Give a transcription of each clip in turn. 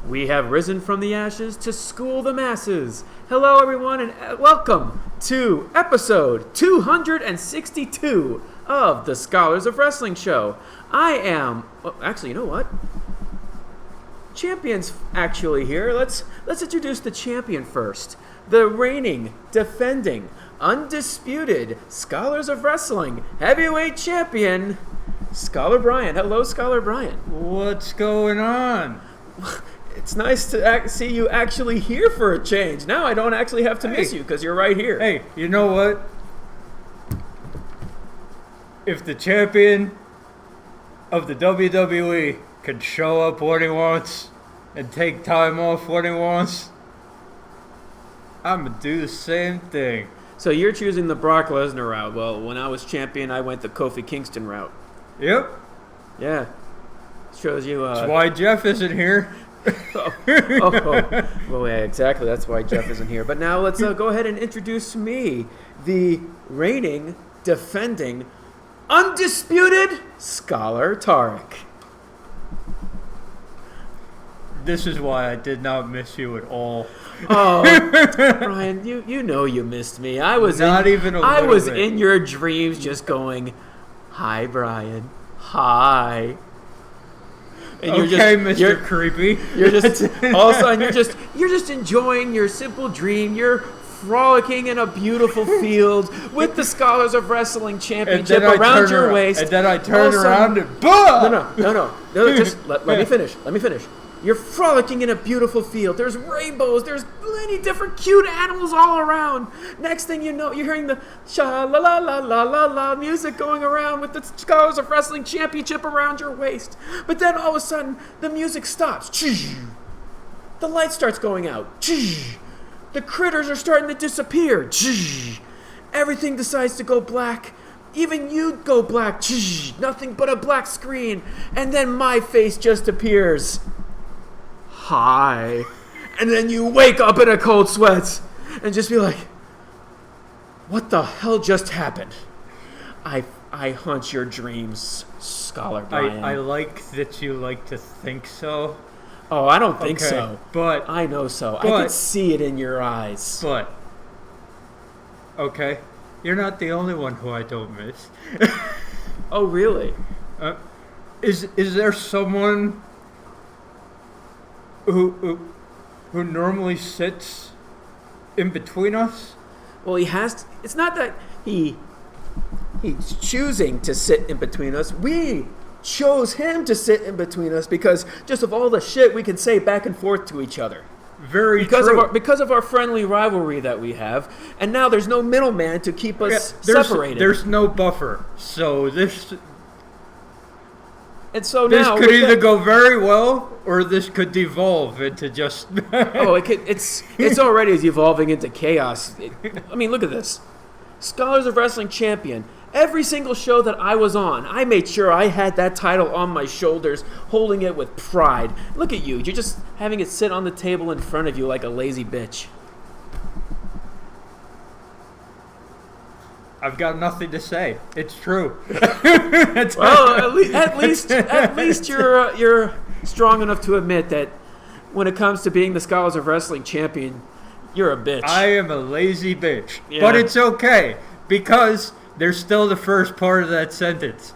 We have risen from the ashes to school the masses. Hello, everyone, and welcome to episode 262 of the Scholars of Wrestling Show. I am... Well, actually, you know what? Champion's actually here. Let's introduce the champion first. The reigning, defending, undisputed Scholars of Wrestling heavyweight champion, Scholar Brian. Hello, Scholar Brian. What's going on? It's nice to see you actually here for a change. Now I don't actually have to miss you because you're right here. Hey, you know what? If the champion of the WWE can show up when he wants and take time off when he wants, I'm going to do the same thing. So you're choosing the Brock Lesnar route. Well, when I was champion, I went the Kofi Kingston route. Yep. Yeah. Shows you... That's why Jeff isn't here. Well, yeah, exactly. That's why Jeff isn't here. But now let's go ahead and introduce me, the reigning, defending, undisputed Scholar Tarek. This is why I did not miss you at all. Oh, Brian, you know you missed me. I was in your dreams, just going, "Hi, Brian. Hi." And okay, Mr. Creepy. You're just all of a sudden you're just enjoying your simple dream. You're frolicking in a beautiful field with the Scholars of Wrestling Championship around your waist. And then I turn around and boom! No. Just let me finish. Let me finish. You're frolicking in a beautiful field. There's rainbows. There's many different cute animals all around. Next thing you know, you're hearing the sha-la-la-la-la-la-la music going around with the Scholars of Wrestling Championship around your waist. But then all of a sudden, the music stops. The light starts going out. The critters are starting to disappear. Everything decides to go black. Even you go black. Nothing but a black screen. And then my face just appears. Hi. And then you wake up in a cold sweat and just be like, what the hell just happened? I haunt your dreams, Scholar Brian. I like that you like to think so. Oh, I don't think so. But I know so. I can see it in your eyes. But okay, you're not the only one who I don't miss. Oh, really? Is there someone who normally sits in between us? Well, he has to, it's not that he's choosing to sit in between us. We chose him to sit in between us because just of all the shit we can say back and forth to each other. True. Because of our friendly rivalry that we have, and now there's no middleman to keep us separated. There's no buffer, so this... And so this now could either go very well, or this could devolve into just... It's already evolving into chaos. I mean, look at this. Scholars of Wrestling Champion. Every single show that I was on, I made sure I had that title on my shoulders, holding it with pride. Look at you. You're just having it sit on the table in front of you like a lazy bitch. I've got nothing to say. It's true. Well, at least you're strong enough to admit that when it comes to being the Scholars of Wrestling Champion, you're a bitch. I am a lazy bitch. Yeah. But it's okay, because there's still the first part of that sentence.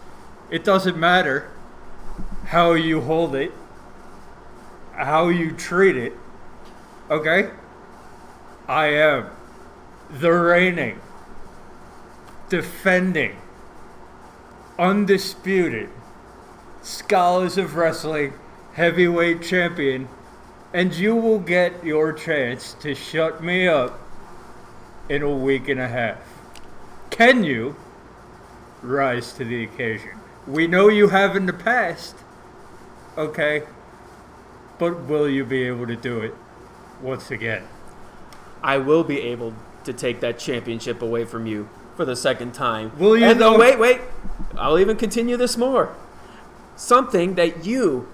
It doesn't matter how you hold it, how you treat it. Okay? I am the reigning, defending, undisputed Scholars of Wrestling heavyweight champion, and you will get your chance to shut me up in a week and a half. Can you rise to the occasion? We know you have in the past, okay, but will you be able to do it once again? I will be able to take that championship away from you for the second time. Will you? And wait. I'll even continue this more. Something that you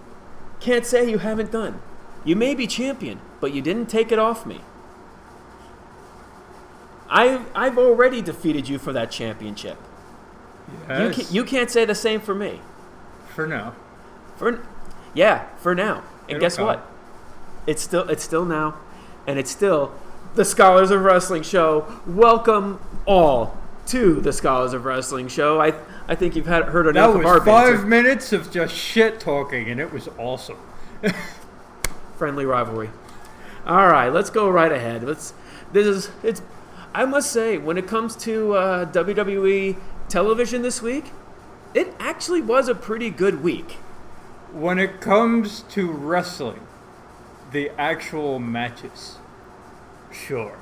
can't say you haven't done. You may be champion, but you didn't take it off me. I've already defeated you for that championship. Yes. You can't say the same for me. For now. For now. And guess what? It's still now, and it's still the Scholars of Wrestling show. Welcome all to the Scholars of Wrestling show. I think you've heard enough of our banter. That was 5 banter. minutes of just shit talking, and it was awesome. Friendly rivalry. All right, let's go right ahead. I must say, when it comes to WWE television this week, it actually was a pretty good week. When it comes to wrestling, the actual matches, sure.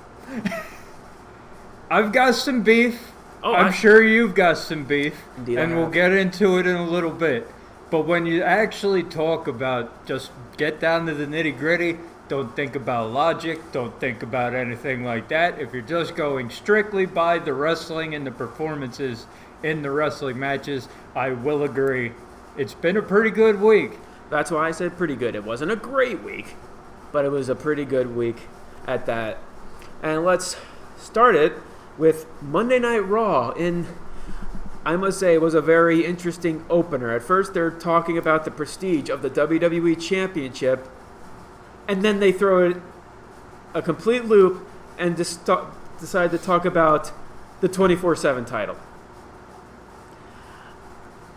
I've got some beef. I'm sure you've got some beef. Indeed, and we'll get into it in a little bit. But when you actually talk about just get down to the nitty-gritty, don't think about logic, don't think about anything like that. If you're just going strictly by the wrestling and the performances in the wrestling matches, I will agree. It's been a pretty good week. That's why I said pretty good. It wasn't a great week, but it was a pretty good week at that. And let's start it with Monday Night Raw. I must say, it was a very interesting opener. At first, they're talking about the prestige of the WWE Championship, and then they throw it a complete loop and decide to talk about the 24/7 title.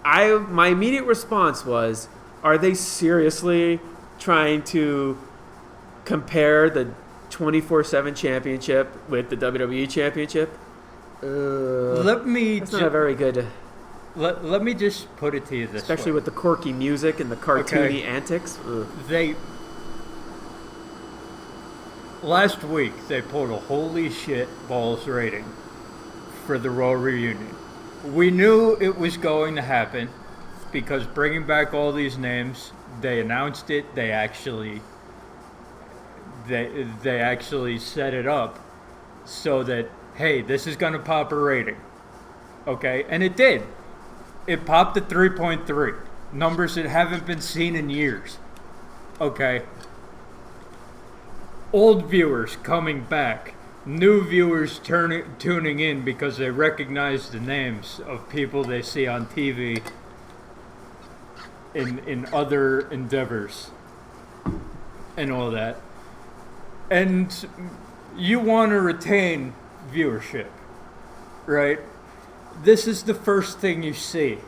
My immediate response was, are they seriously trying to compare the 24/7 championship with the WWE Championship? That's not a very good... Let me just put it to you this Especially way. with the quirky music and the cartoony antics. Last week, they pulled a holy shit balls rating for the Raw reunion. We knew it was going to happen because bringing back all these names, they announced it. They actually set it up so that, hey, this is going to pop a rating. Okay? And it did. It popped at 3.3. Numbers that haven't been seen in years. Okay? Old viewers coming back. New viewers tuning in because they recognize the names of people they see on TV in other endeavors and all that. And you want to retain viewership, right? This is the first thing you see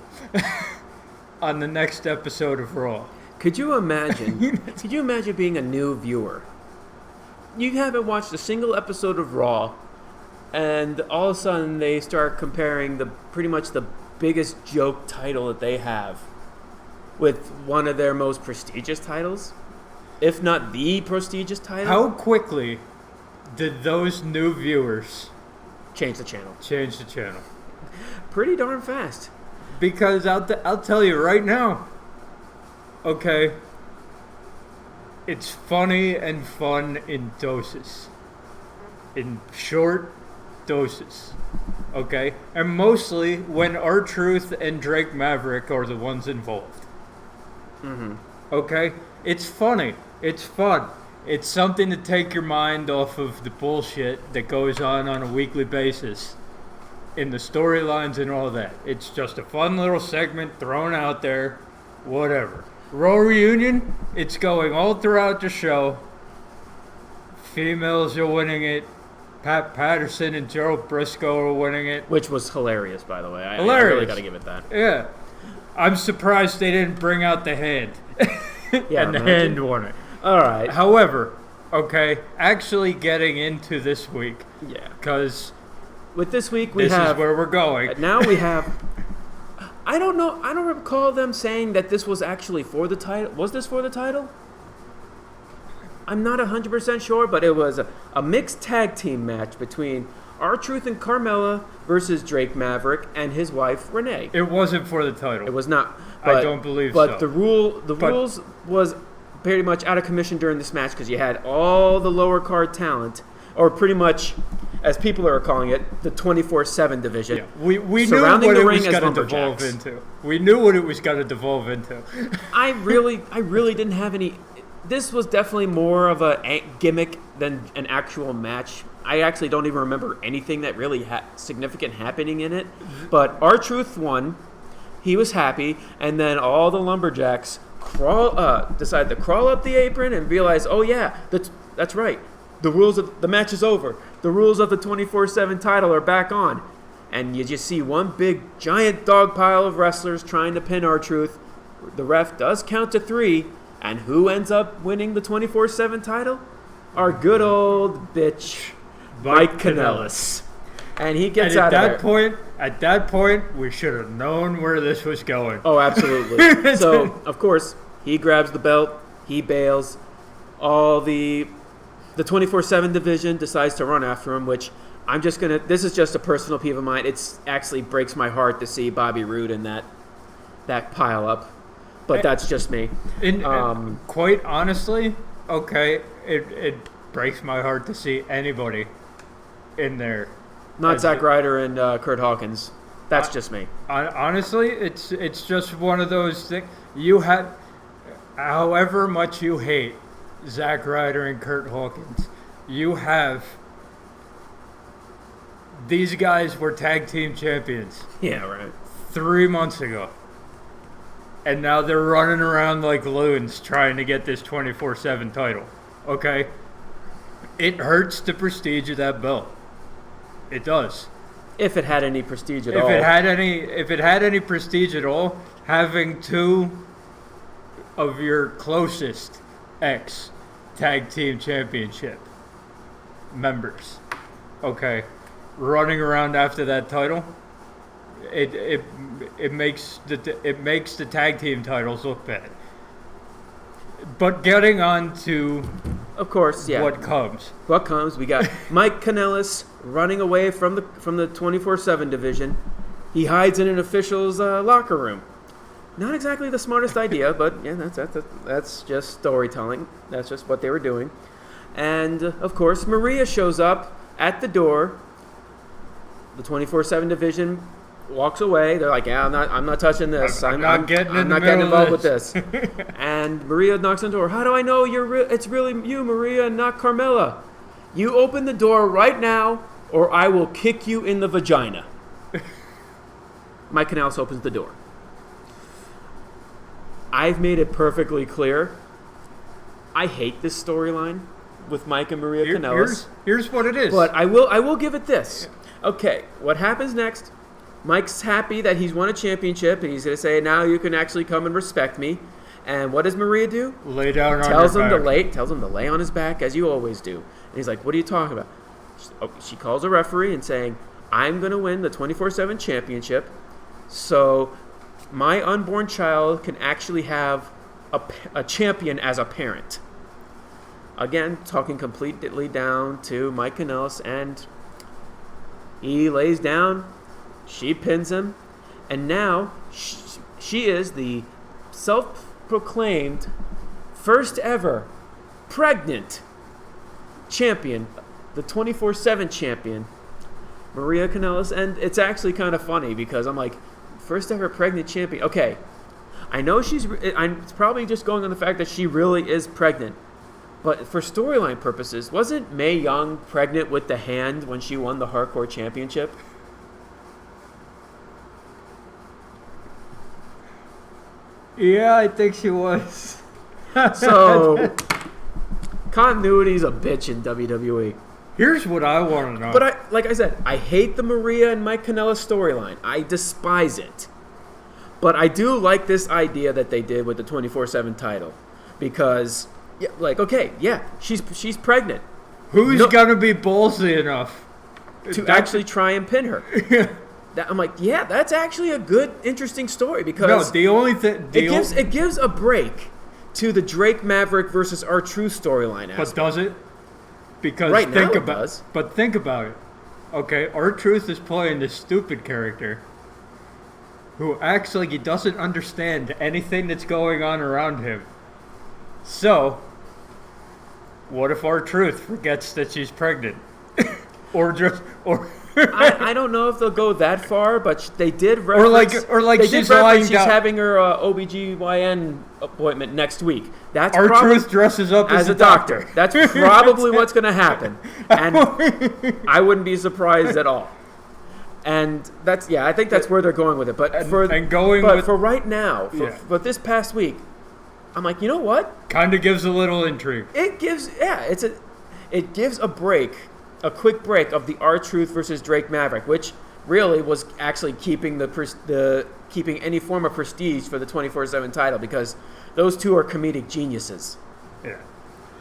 on the next episode of Raw. Could you imagine being a new viewer? You haven't watched a single episode of Raw, and all of a sudden they start comparing pretty much the biggest joke title that they have with one of their most prestigious titles, if not the prestigious title. How quickly did those new viewers change the channel? Pretty darn fast. Because I'll tell you right now, okay, it's funny and fun in doses. In short doses. Okay? And mostly when R-Truth and Drake Maverick are the ones involved. Mm-hmm. Okay? It's funny. It's fun. It's something to take your mind off of the bullshit that goes on a weekly basis in the storylines and all that. It's just a fun little segment thrown out there. Whatever. Raw reunion, it's going all throughout the show. Females are winning it. Pat Patterson and Gerald Briscoe are winning it. Which was hilarious, by the way. I really got to give it that. Yeah. I'm surprised they didn't bring out the hand. Yeah, and the hand won it. All right. However, okay, actually getting into this week. Yeah. Because with this week this is where we're going. Now we have... I don't know. I don't recall them saying that this was actually for the title. Was this for the title? I'm not 100% sure, but it was a mixed tag team match between R-Truth and Carmella versus Drake Maverick and his wife, Renee. It wasn't for the title. It was not. I don't believe so. But the rules was pretty much out of commission during this match because you had all the lower card talent, or pretty much, as people are calling it, the 24/7 division. Yeah, we knew what it was going to devolve into. We knew what it was going to devolve into. I really didn't have any. This was definitely more of a gimmick than an actual match. I actually don't even remember anything that really significant happening in it. But R-Truth won. He was happy, and then all the Lumberjacks decide to crawl up the apron and realize, oh yeah, that's right. The rules of the match is over. The rules of the 24/7 title are back on. And you just see one big giant dog pile of wrestlers trying to pin R-Truth. The ref does count to 3, and who ends up winning the 24/7 title? Our good old bitch, Mike Kanellis. And he gets out of there. At that point, we should have known where this was going. Oh, absolutely. So, of course, he grabs the belt. He bails. All the 24/7 division decides to run after him, which this is just a personal peeve of mine. It actually breaks my heart to see Bobby Roode in that pile up. But that's just me. Quite honestly, okay, it breaks my heart to see anybody in there. Not Zack Ryder and Kurt Hawkins. That's just me. Honestly, it's just one of those things. You had, however much you hate Zack Ryder and Kurt Hawkins, you have. These guys were tag team champions. Yeah, right. 3 months ago. And now they're running around like loons trying to get this 24/7 title. Okay? It hurts the prestige of that belt. It does. If it had any prestige at all. If it had any prestige at all, having 2 of your closest ex-tag team championship members, okay, running around after that title, it makes the tag team titles look bad. But getting on to, of course, yeah, what comes? We got Mike Kanellis running away from the 24/7 division. He hides in an official's locker room. Not exactly the smartest idea, but yeah, that's just storytelling. That's just what they were doing. And of course, Maria shows up at the door. The 24/7 division walks away. They're like, yeah, I'm not touching this. I'm not getting involved with this. And Maria knocks on the door. How do I know it's really you, Maria, and not Carmella? You open the door right now, or I will kick you in the vagina. Mike Kanellis opens the door. I've made it perfectly clear. I hate this storyline with Mike and Maria Kanellis. Here's what it is. But I will give it this. Okay, what happens next? Mike's happy that he's won a championship, and he's going to say, now you can actually come and respect me. And what does Maria do? Lay down on tells your him back. Tells him to lay on his back, as you always do. And he's like, what are you talking about? She calls a referee and saying, I'm going to win the 24/7 championship, so my unborn child can actually have a champion as a parent. Again, talking completely down to Mike Kanellis, and he lays down. She pins him, and now she is the self-proclaimed first ever pregnant champion, the 24/7 champion, Maria Kanellis. And it's actually kind of funny because I'm like, first ever pregnant champion. Okay, I know it's probably just going on the fact that she really is pregnant. But for storyline purposes, wasn't Mae Young pregnant with the hand when she won the Hardcore Championship? Yeah, I think she was. So, continuity's a bitch in WWE. Here's what I want to know. But like I said, I hate the Maria and Mike Kanellis storyline. I despise it. But I do like this idea that they did with the 24/7 title. Because, yeah, like, okay, yeah, she's pregnant. Who's going to be ballsy enough to actually try and pin her? I'm like, yeah, that's actually a good, interesting story because the only thing it gives a break to the Drake Maverick versus R-Truth storyline. But does it? Because right now it does. But think about it. Okay, R-Truth is playing this stupid character who actually doesn't understand anything that's going on around him. So, what if R-Truth forgets that she's pregnant, or I don't know if they'll go that far, but they did reference... Or like she's lying she's down. having her OBGYN appointment next week. That's R-Truth dresses up as a doctor. That's probably what's going to happen. And I wouldn't be surprised at all. And I think that's where they're going with it. But for right now, for this past week, I'm like, you know what? Kind of gives a little intrigue. It gives a break, a quick break of the R-Truth versus Drake Maverick, which really was actually keeping keeping any form of prestige for the 24/7 title, because those two are comedic geniuses. Yeah.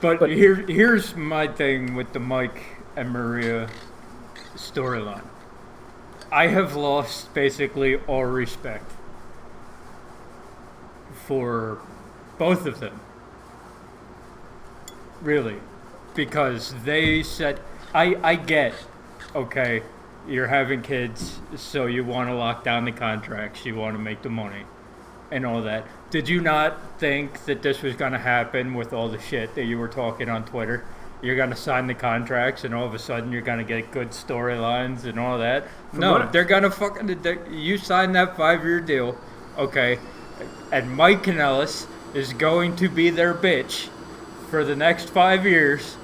But here's my thing with the Mike and Maria storyline. I have lost basically all respect for both of them. Really. Because they said, I get, okay, you're having kids, so you want to lock down the contracts, you want to make the money, and all that. Did you not think that this was going to happen with all the shit that you were talking on Twitter? You're going to sign the contracts, and all of a sudden you're going to get good storylines and all that? No, they're going to you signed that 5-year deal, okay, and Mike Kanellis is going to be their bitch for the next 5 years,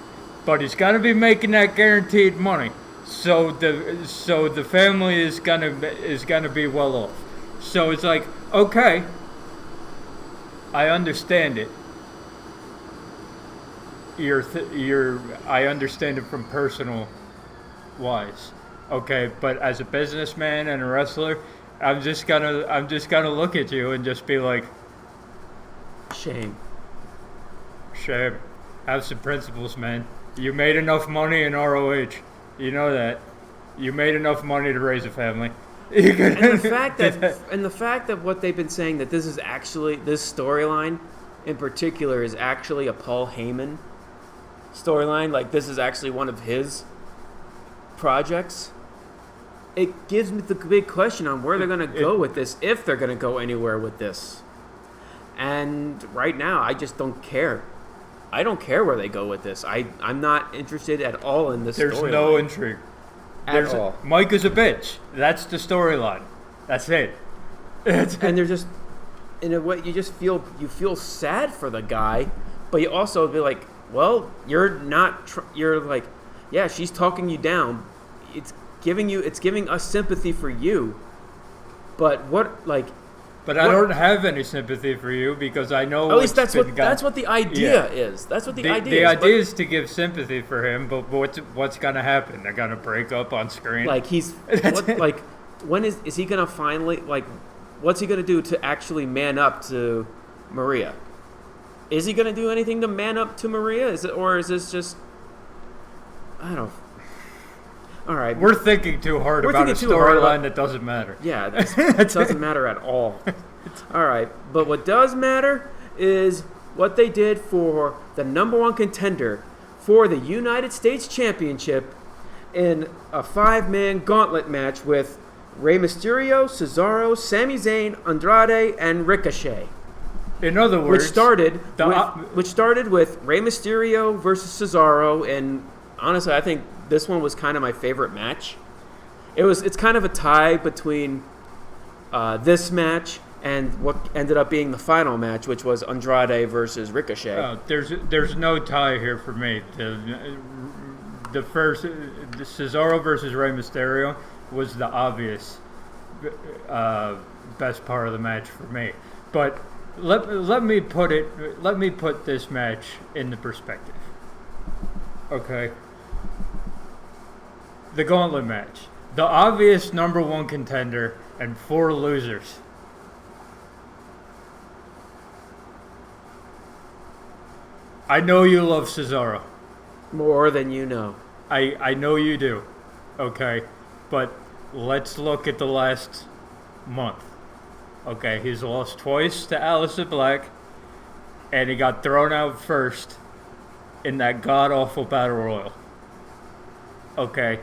but he's got to be making that guaranteed money. So the family is gonna be well off. So it's like, okay, I understand it. I understand it from personal wise. Okay, but as a businessman and a wrestler, I'm just gonna look at you and just be like, shame. Have some principles, man. You made enough money in ROH. You know that. You made enough money to raise a family. And the fact that what they've been saying, that this storyline in particular is actually a Paul Heyman storyline, like this is actually one of his projects, it gives me the big question on where they're going to go with this, if they're going to go anywhere with this. And right now, I just don't care. I don't care where they go with this. I'm not interested at all in this storyline. There's no intrigue. At all. Mike is a bitch. That's the storyline. That's it. And they're just, in a way, you feel sad for the guy, but you also be like, well, you're like, yeah, she's talking you down. It's giving us sympathy for you. But But I don't have any sympathy for you, because I know. At least that's what the idea is. That's what the idea is. The idea is to give sympathy for him, but what's gonna happen? They're gonna break up on screen. Like when is he gonna finally, like, what's he gonna do to actually man up to Maria? Is he gonna do anything to man up to Maria? Is this just, I don't. All right. We're thinking too hard about a storyline that doesn't matter. Yeah, it doesn't matter at all. All right. But what does matter is what they did for the number one contender for the United States Championship in a 5-man gauntlet match with Rey Mysterio, Cesaro, Sami Zayn, Andrade, and Ricochet. In other words, which started with Rey Mysterio versus Cesaro, and honestly, I think this one was kind of my favorite match. It's kind of a tie between this match and what ended up being the final match, which was Andrade versus Ricochet. There's no tie here for me. The Cesaro versus Rey Mysterio was the obvious best part of the match for me. But let me put this match into perspective. Okay. The gauntlet match. The obvious number one contender and 4 losers. I know you love Cesaro. More than you know. I know you do. Okay. But let's look at the last month. Okay. He's lost twice to Aleister Black, and he got thrown out first in that god-awful Battle Royal. Okay.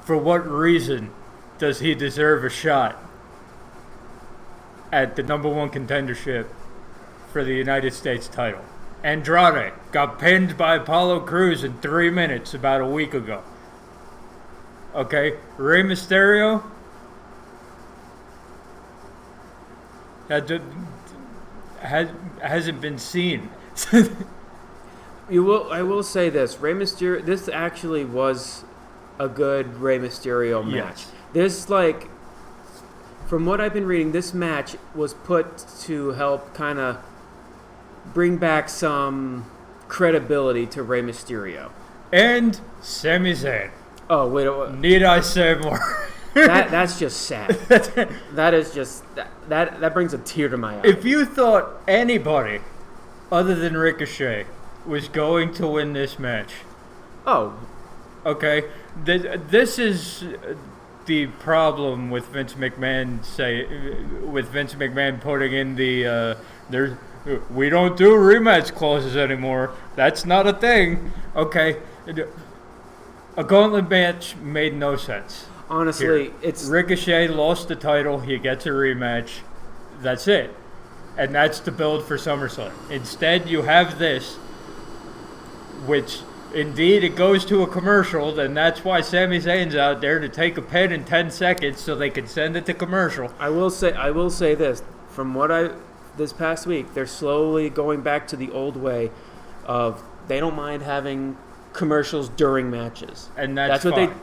For what reason does he deserve a shot at the number one contendership for the United States title? Andrade got pinned by Apollo Crews in 3 minutes about a week ago. Okay? Rey Mysterio hasn't been seen. I will say this. Rey Mysterio, this actually was a good Rey Mysterio match. Yes. This, like, from what I've been reading, this match was put to help kind of bring back some credibility to Rey Mysterio. And Sami Zayn. Oh, wait. Need I say more? That's just sad. That is just that brings a tear to my eye. If you thought anybody other than Ricochet was going to win this match, okay, this is the problem with Vince McMahon putting in the we don't do rematch clauses anymore. That's not a thing. Okay, a gauntlet match made no sense. Honestly, it's Ricochet lost the title. He gets a rematch. That's it, and that's the build for SummerSlam. Instead, you have this, which indeed it goes to a commercial, and that's why Sami Zayn's out there to take a pen in 10 seconds so they can send it to commercial. I will say this: from this past week, they're slowly going back to the old way of they don't mind having commercials during matches, and that's what fine.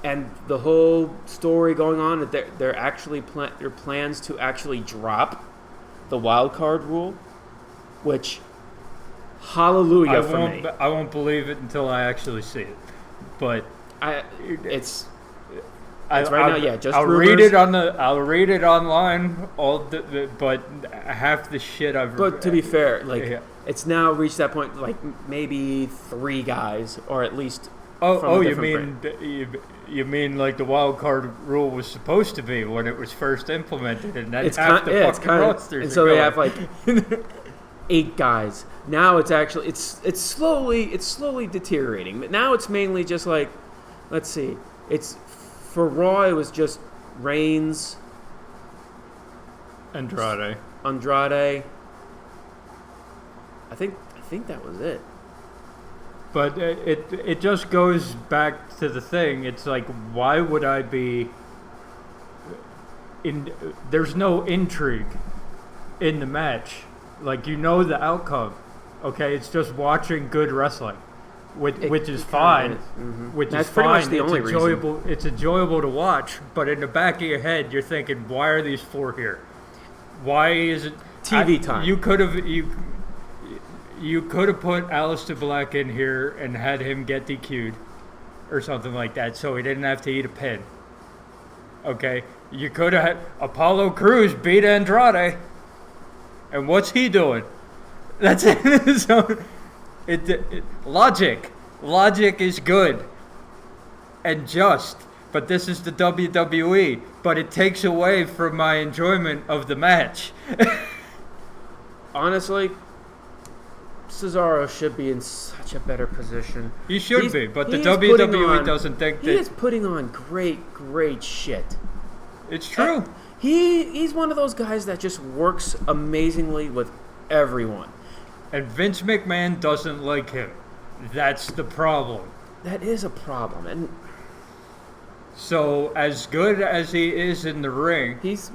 And the whole story going on that they're actually their plans to actually drop the wild card rule, which hallelujah for me. I won't believe it until I actually see it, but it's right now. Yeah, just I'll rumors. I'll read it online. But half the shit I've. But to be fair, it's now reached that point. Like maybe 3 guys, or at least. You mean like the wild card rule was supposed to be when it was first implemented, and then half the fucking rosters. And so they have like 8 guys. Now it's actually it's slowly deteriorating. But now it's mainly just like, let's see, it's for Raw it was just Reigns, Andrade. I think that was it. But it just goes back to the thing. It's like, why would I be in? There's no intrigue in the match. Like, you know the outcome. Okay, it's just watching good wrestling, which is fine. Mm-hmm. Which That's is pretty fine. much the only enjoyable. reason. It's enjoyable to watch. But in the back of your head, you're thinking, why are these 4 here? Why is it TV time? You could have put Aleister Black in here and had him get DQ'd or something like that, so he didn't have to eat a pin. Okay, you could have had Apollo Crews beat Andrade, and what's he doing? That's it. So logic is good and just, but this is the WWE. But it takes away from my enjoyment of the match. Honestly, Cesaro should be in such a better position. He should be, but the WWE doesn't think that. He is putting on great shit. It's true. He's one of those guys that just works amazingly with everyone. And Vince McMahon doesn't like him. That's the problem. That is a problem. And so, as good as he is in the ring, he is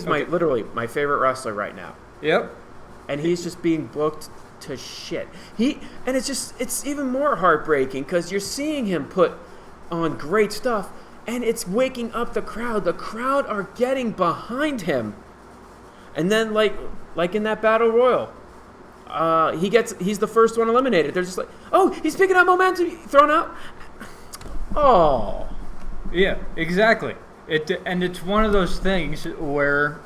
literally my favorite wrestler right now. Yep. And he's just being booked to shit. It's even more heartbreaking because you're seeing him put on great stuff, and it's waking up the crowd. The crowd are getting behind him, and then like in that battle royal, he's the first one eliminated. They're just like, oh, he's picking up momentum, thrown out. Oh, yeah, exactly. And it's one of those things where,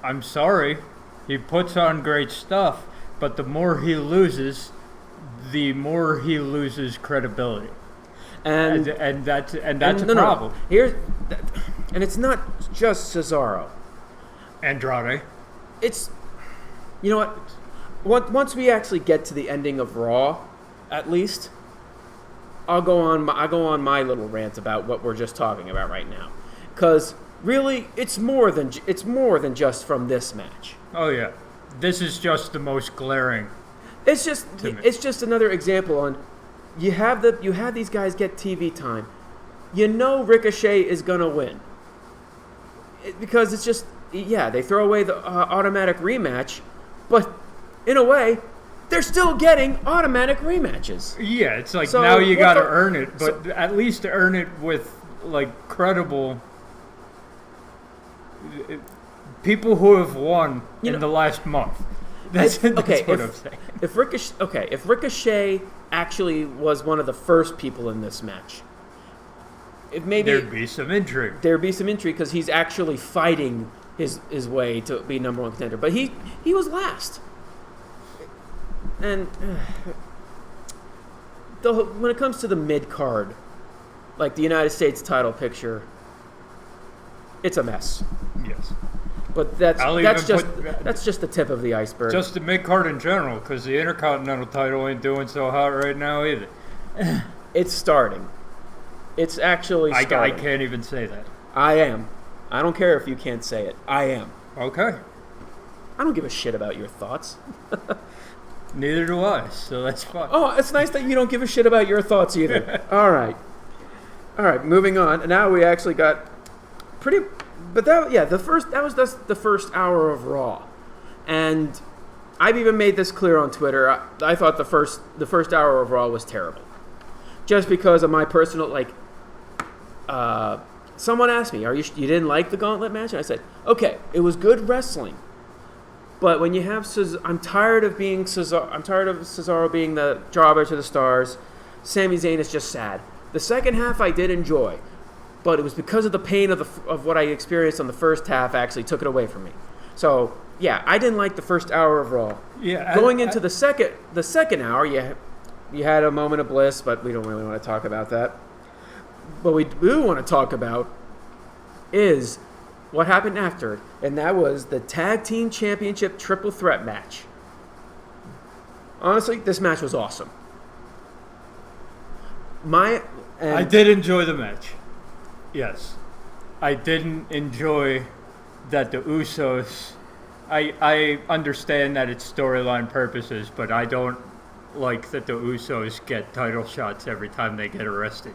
I'm sorry, he puts on great stuff. But the more he loses, the more he loses credibility, and that's a problem. And it's not just Cesaro, Andrade. It's, you know what? Once we actually get to the ending of Raw, at least, I'll go on my little rant about what we're just talking about right now, because really, it's more than just from this match. Oh yeah. This is just the most glaring. It's just another example on you have these guys get TV time. You know Ricochet is gonna win because it's just they throw away the automatic rematch, but in a way they're still getting automatic rematches. Yeah, it's like now you got to earn it, but at least earn it with like credible people who have won in the last month. That's what if, I'm saying. If Ricochet actually was one of the first people in this match, if maybe There'd be some intrigue. There'd be some intrigue because he's actually fighting his way to be number one contender. But he was last. And when it comes to the mid card, like the United States title picture, it's a mess. Yes. But that's just the tip of the iceberg. Just the mid card in general, because the Intercontinental title ain't doing so hot right now either. It's starting. It's actually starting. I can't even say that. I am. I don't care if you can't say it. I am. Okay. I don't give a shit about your thoughts. Neither do I, so that's fine. Oh, it's nice that you don't give a shit about your thoughts either. All right, moving on. And now we actually got that was the first hour of Raw. And I've even made this clear on Twitter. I thought the first hour of Raw was terrible. Just because of my personal, someone asked me, you didn't like the Gauntlet match? And I said, okay, it was good wrestling. But when you have I'm tired of Cesaro being the jobber to the stars. Sami Zayn is just sad. The second half I did enjoy, but it was because of the pain of what I experienced on the first half actually took it away from me. So yeah, I didn't like the first hour of Raw. Yeah. Going into the second hour, you had a moment of bliss, but we don't really want to talk about that. What we do want to talk about is what happened after it, and that was the Tag Team Championship Triple Threat match. Honestly, this match was awesome. I did enjoy the match. Yes. I didn't enjoy that the Usos... I understand that it's storyline purposes, but I don't like that the Usos get title shots every time they get arrested.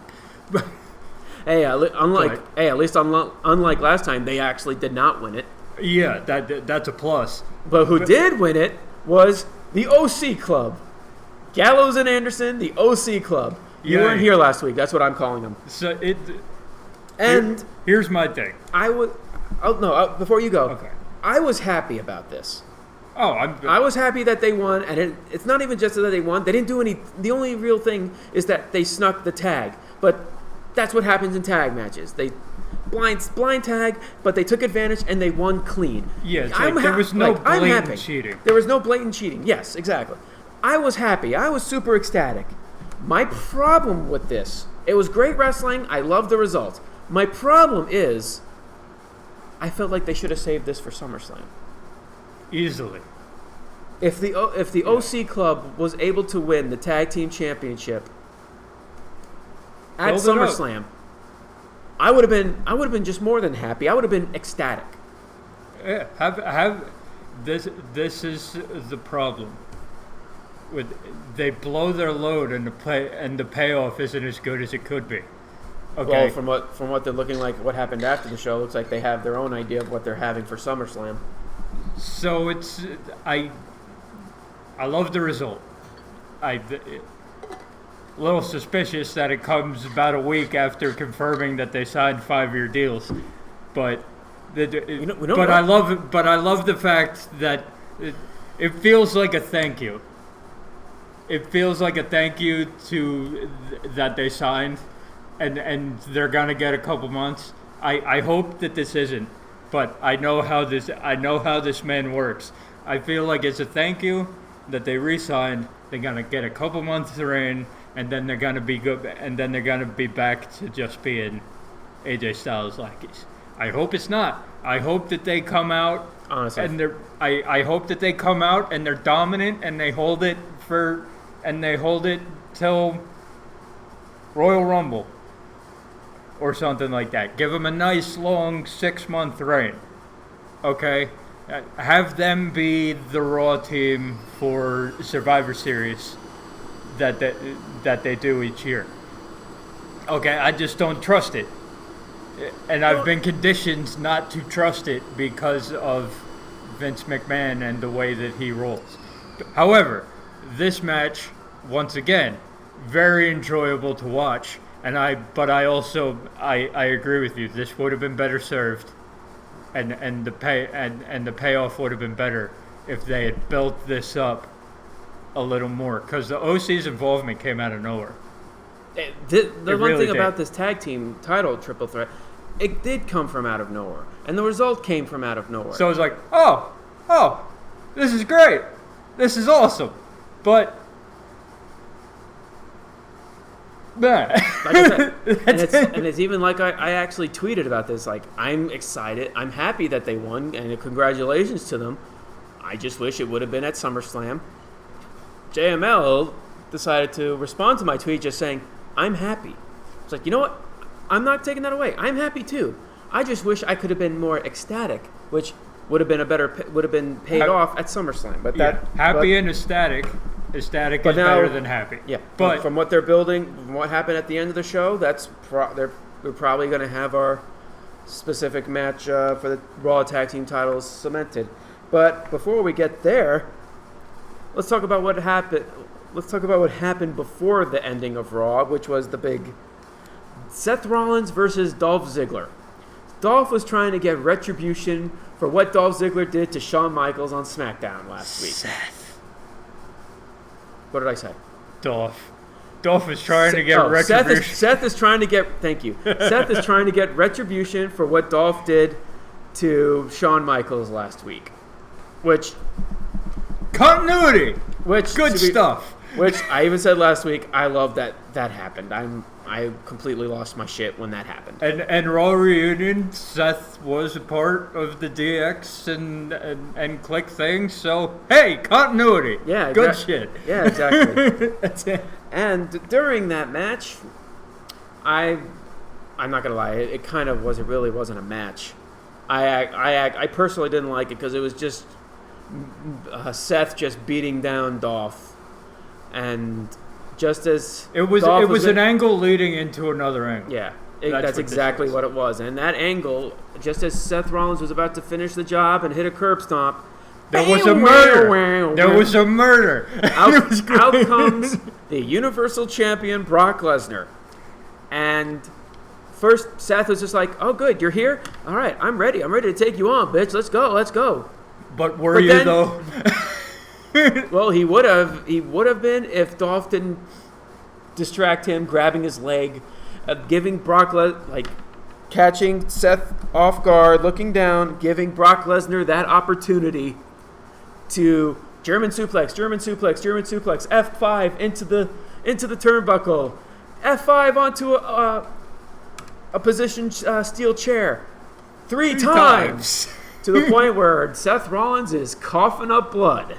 Hey, at least unlike last time, they actually did not win it. Yeah, that's a plus. But who did win it was the OC Club. Gallows and Anderson, the OC Club. You weren't here last week. That's what I'm calling them. So here's my thing. Before you go. Okay. I was happy about this. Oh, I was happy that they won, and it's not even just that they won. They didn't do any. The only real thing is that they snuck the tag, but that's what happens in tag matches. They blind tag, but they took advantage and they won clean. Yeah, there was no blatant cheating. There was no blatant cheating. Yes, exactly. I was happy. I was super ecstatic. My problem with this, it was great wrestling. I love the result. My problem is, I felt like they should have saved this for SummerSlam. Easily. If the OC Club was able to win the Tag Team Championship at SummerSlam, I would have been just more than happy. I would have been ecstatic. Yeah, have this. This is the problem. They blow their load and the payoff isn't as good as it could be. Okay. Well, from what they're looking like, what happened after the show looks like they have their own idea of what they're having for SummerSlam. So I love the result. A little suspicious that it comes about a week after confirming that they signed 5-year deals, but I love it. But I love the fact that it feels like a thank you. It feels like a thank you to that they signed, and they're gonna get a couple months. I hope that this isn't, but I know how this man works. I feel like it's a thank you that they re-signed. They're gonna get a couple months of reign, and then they're gonna be good, and then they're gonna be back to just being AJ Styles lackeys. I hope it's not. I hope that they come out. Honestly. And I hope that they come out and they're dominant and they hold it till Royal Rumble or something like that. Give them a nice long 6-month reign. Okay? Have them be the Raw team for Survivor Series that they do each year. Okay, I just don't trust it. And I've been conditioned not to trust it because of Vince McMahon and the way that he rolls. However, this match, once again, very enjoyable to watch. But I also agree with you. This would have been better served, and the payoff would have been better if they had built this up a little more, because the OC's involvement came out of nowhere. The one really thing did. about this tag team title triple threat, it did come from out of nowhere, and the result came from out of nowhere. So it was like, oh, this is great. This is awesome. But, man. Like I said, and it's even like I actually tweeted about this. Like, I'm excited. I'm happy that they won, and congratulations to them. I just wish it would have been at SummerSlam. JML decided to respond to my tweet just saying, I'm happy. It's like, you know what? I'm not taking that away. I'm happy too. I just wish I could have been more ecstatic, which would have been paid off at SummerSlam. But happy and ecstatic. Ecstatic is better than happy. Yeah, but from what they're building, from what happened at the end of the show, we're probably going to have our specific match for the Raw Tag Team titles cemented. But before we get there, let's talk about what happened. Let's talk about what happened before the ending of Raw, which was the big Seth Rollins versus Dolph Ziggler. Dolph was trying to get retribution for what Dolph Ziggler did to Shawn Michaels on SmackDown last week. Seth. What did I say? Dolph is trying to get retribution. Seth is trying to get. Thank you. Seth is trying to get retribution for what Dolph did to Shawn Michaels last week, which continuity. Which good stuff. Which I even said last week. I love that happened. I completely lost my shit when that happened. And Raw Reunion, Seth was a part of the DX and Click thing, so hey, continuity. Yeah, good shit. Yeah, exactly. That's it. And during that match, I'm not gonna lie, it kind of really wasn't a match. I personally didn't like it because it was just Seth just beating down Dolph, and just as it was an angle leading into another angle. Yeah, that's exactly what it was. And that angle, just as Seth Rollins was about to finish the job and hit a curb stomp, there was a murder. There was a murder. Out comes the Universal Champion Brock Lesnar, and first Seth was just like, "Oh, good, you're here. All right, I'm ready. I'm ready to take you on, bitch. Let's go." But were you though? Well, he would have been if Dolph didn't distract him, grabbing his leg, giving Brock catching Seth off guard, looking down, giving Brock Lesnar that opportunity to German suplex, F5 into the turnbuckle, F5 onto a position steel chair, three times. To the point where Seth Rollins is coughing up blood.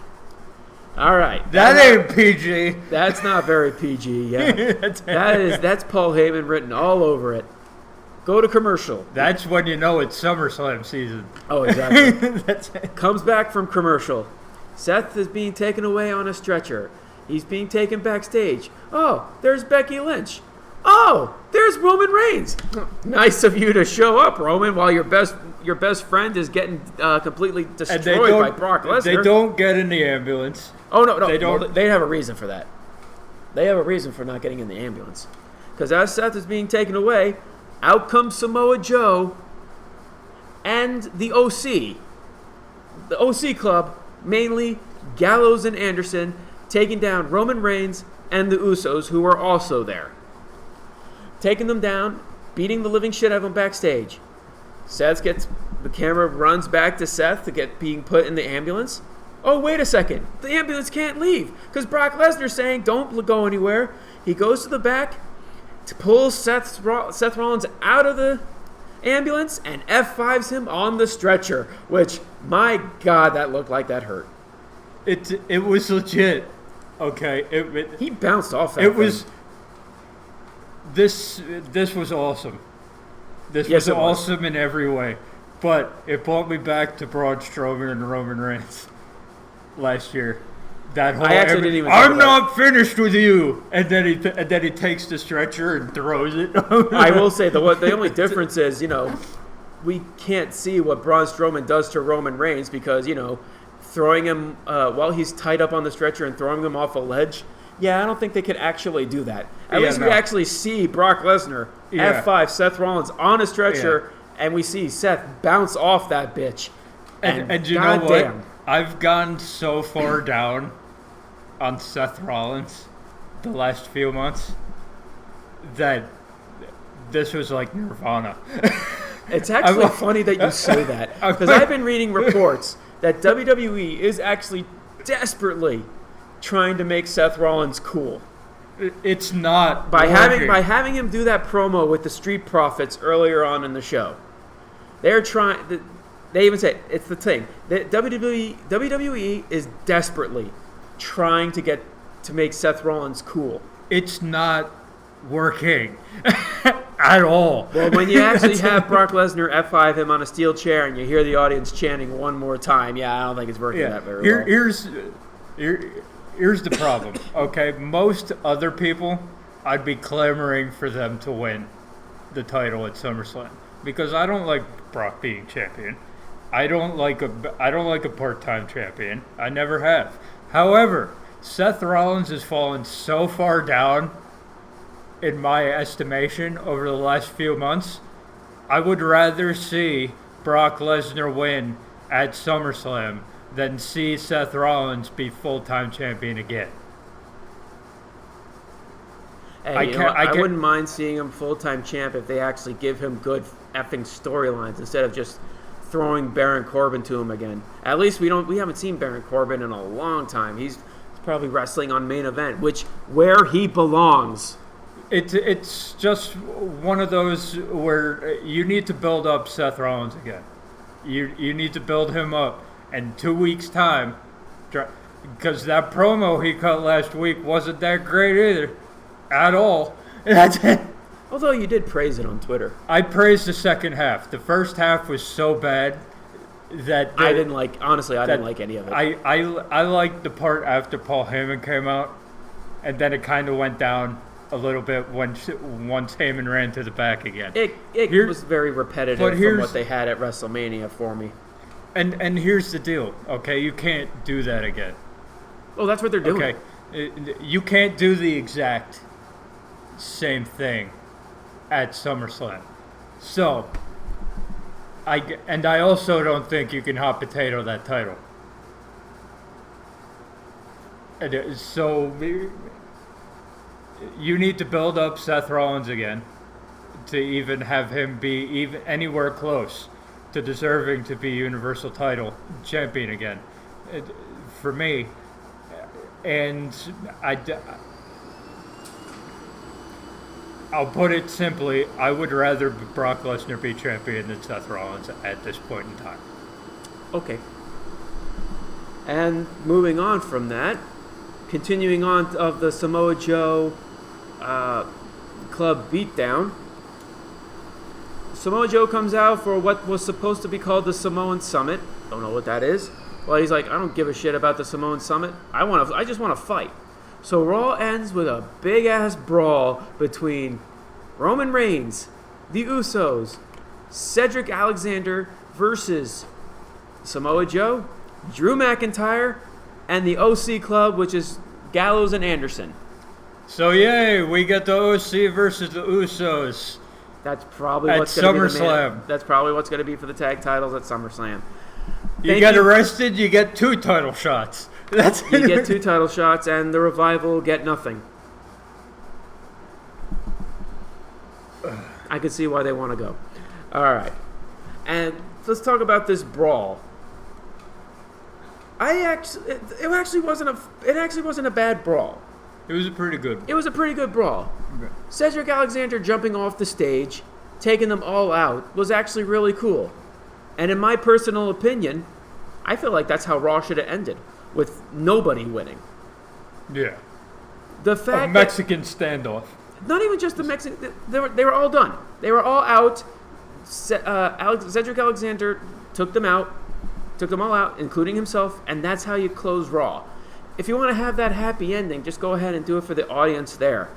All right. That ain't PG. That's not very PG, yeah. That's Paul Heyman written all over it. Go to commercial. That's when you know it's SummerSlam season. Oh, exactly. That's it. Comes back from commercial. Seth is being taken away on a stretcher. He's being taken backstage. Oh, there's Becky Lynch. Oh, there's Roman Reigns. Nice of you to show up, Roman, while your best friend is getting completely destroyed by Brock Lesnar. They don't get in the ambulance. Oh, no. They don't. Well, they have a reason for that. They have a reason for not getting in the ambulance. Because as Seth is being taken away, out comes Samoa Joe and the OC. The OC club, mainly Gallows and Anderson, taking down Roman Reigns and the Usos, who were also there. Taking them down, beating the living shit out of them backstage. The camera runs back to Seth to get being put in the ambulance. Oh, wait a second. The ambulance can't leave because Brock Lesnar's saying don't go anywhere. He goes to the back to pull Seth Rollins out of the ambulance and F5s him on the stretcher, which, my God, that looked like that hurt. It was legit. Okay. He bounced off that thing. This was awesome. This was awesome in every way. But it brought me back to Braun Strowman and Roman Reigns last year. That whole I'm not finished with you, and then he takes the stretcher and throws it. I will say the only difference is we can't see what Braun Strowman does to Roman Reigns because throwing him while he's tied up on the stretcher and throwing him off a ledge. Yeah, I don't think they could actually do that. At least we actually see Brock Lesnar, F5, Seth Rollins on a stretcher, and we see Seth bounce off that bitch. And you know what? I've gone so far down on Seth Rollins the last few months that this was like Nirvana. It's actually funny that you say that, because I've been reading reports that WWE is actually desperately trying to make Seth Rollins cool. It's not by working. having him do that promo with the Street Profits earlier on in the show. They're trying. They even say it's the thing. That WWE is desperately trying to make Seth Rollins cool. It's not working at all. Well, when you actually have Brock Lesnar F5 him on a steel chair and you hear the audience chanting one more time, I don't think it's working that very well. Here's the problem, okay? Most other people, I'd be clamoring for them to win the title at SummerSlam because I don't like Brock being champion. I don't like a part-time champion. I never have. However, Seth Rollins has fallen so far down in my estimation over the last few months. I would rather see Brock Lesnar win at SummerSlam than see Seth Rollins be full-time champion again. Hey, I wouldn't mind seeing him full-time champ if they actually give him good effing storylines instead of just throwing Baron Corbin to him again. At least we haven't seen Baron Corbin in a long time. He's probably wrestling on Main Event, where he belongs. It's just one of those where you need to build up Seth Rollins again. You need to build him up. And 2 weeks' time, because that promo he cut last week wasn't that great either, at all. That's it. Although you did praise it on Twitter. I praised the second half. The first half was so bad that I didn't like. Honestly, I didn't like any of it. I liked the part after Paul Heyman came out, and then it kind of went down a little bit once Heyman ran to the back again. It was very repetitive from what they had at WrestleMania for me. And here's the deal, okay? You can't do that again. Well, that's what they're doing. Okay, you can't do the exact same thing at SummerSlam. So, I also don't think you can hot potato that title. And so you need to build up Seth Rollins again to even have him be even anywhere close to deserving to be Universal title champion again, for me. And I'll put it simply, I would rather Brock Lesnar be champion than Seth Rollins at this point in time. Okay. And moving on from that, continuing on of the Samoa Joe Club beatdown, Samoa Joe comes out for what was supposed to be called the Samoan Summit. Don't know what that is. Well, he's like, I don't give a shit about the Samoan Summit. I just want to fight. So Raw ends with a big-ass brawl between Roman Reigns, the Usos, Cedric Alexander versus Samoa Joe, Drew McIntyre, and the OC Club, which is Gallows and Anderson. So yay, we get the OC versus the Usos. That's probably at what's going to be SummerSlam. That's probably what's going to be for the tag titles at SummerSlam. You get arrested, you get 2 title shots. You get 2 title shots, and the Revival get nothing. I can see why they want to go. All right, and let's talk about this brawl. It actually wasn't a bad brawl. It was a pretty good. It was a pretty good brawl. Okay. Cedric Alexander jumping off the stage, taking them all out, was actually really cool. And in my personal opinion, I feel like that's how Raw should have ended, with nobody winning. Yeah. The fact Mexican standoff. Not even just the Mexican. They were all done. They were all out. Cedric Alexander took them all out, including himself, and that's how you close Raw. If you want to have that happy ending, just go ahead and do it for the audience there.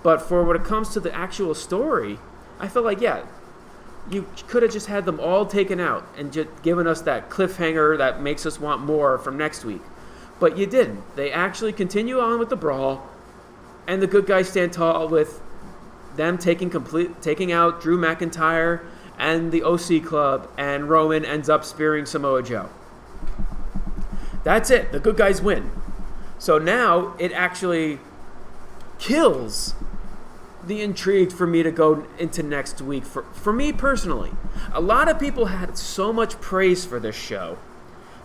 But for when it comes to the actual story, I feel like, you could have just had them all taken out and just given us that cliffhanger that makes us want more from next week. But you didn't. They actually continue on with the brawl, and the good guys stand tall with them taking out Drew McIntyre and the OC Club, and Roman ends up spearing Samoa Joe. That's it. The good guys win. So now it actually kills the intrigue for me to go into next week. For me personally, a lot of people had so much praise for this show.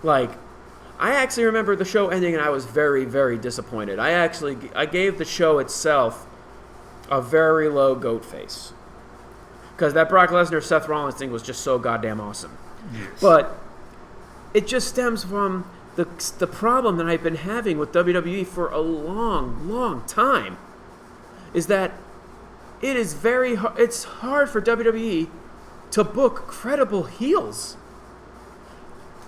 Like, I actually remember the show ending and I was very, very disappointed. I gave the show itself a very low goat face. Because that Brock Lesnar Seth Rollins thing was just so goddamn awesome. Yes. But it just stems from the problem that I've been having with WWE for a long, long time. Is that it's hard for WWE to book credible heels.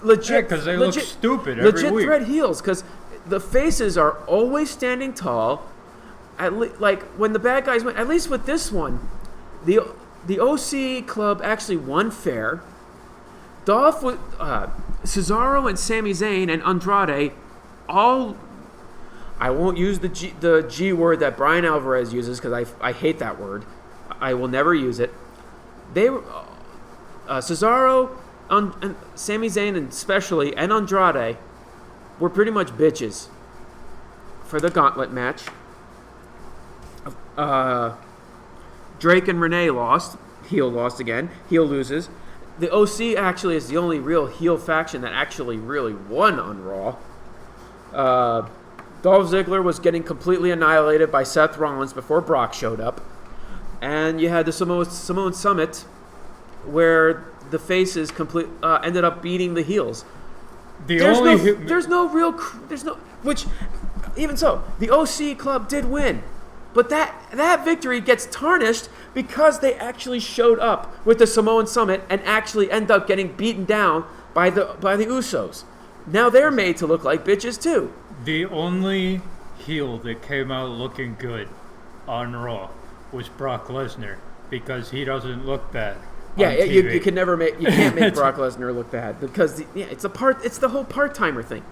Legit, because they look stupid every legit week. Thread heels, because the faces are always standing tall. Like when the bad guys win, at least with this one, the OC club actually won fair. Dolph, Cesaro and Sami Zayn and Andrade, all. I won't use the G word that Brian Alvarez uses because I hate that word. I will never use it. They were Cesaro and Sami Zayn, and especially, and Andrade were pretty much bitches for the gauntlet match. Drake and Renee lost. Heel lost again. Heel loses. The OC actually is the only real heel faction that actually really won on Raw. Dolph Ziggler was getting completely annihilated by Seth Rollins before Brock showed up. And you had the Samoan Summit where the faces ended up beating the heels. Which, even so, the OC club did win. But that victory gets tarnished because they actually showed up with the Samoan Summit and actually end up getting beaten down by the Usos. Now they're made to look like bitches too. The only heel that came out looking good on Raw was Brock Lesnar because he doesn't look bad. Yeah, you can't make Brock Lesnar look bad because it's the whole part-timer thing.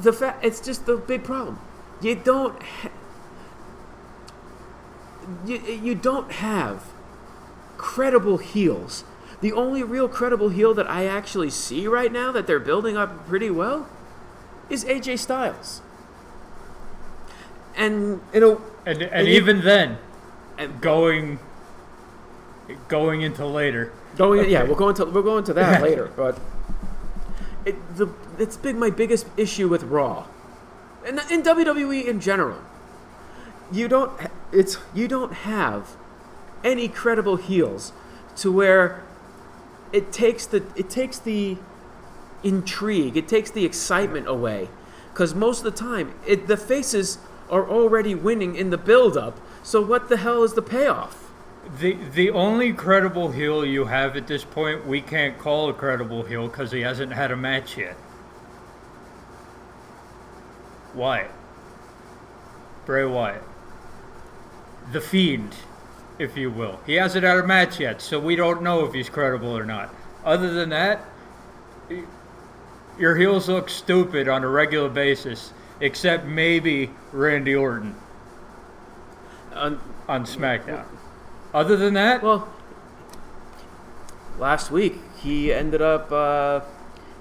It's just the big problem. You don't have credible heels. The only real credible heel that I actually see right now that they're building up pretty well is AJ Styles. And even then, going into later. Yeah, we'll go into that later. But it's been my biggest issue with Raw, and in WWE in general. You don't have any credible heels to where it takes the intrigue, it takes the excitement away, because most of the time the faces are already winning in the build-up. So what the hell is the payoff? The only credible heel you have at this point, we can't call a credible heel because he hasn't had a match yet. Wyatt. Bray Wyatt. The Fiend, if you will. He hasn't had a match yet, so we don't know if he's credible or not. Other than that, your heels look stupid on a regular basis, except maybe Randy Orton on SmackDown. Other than that... Well, last week, he ended up...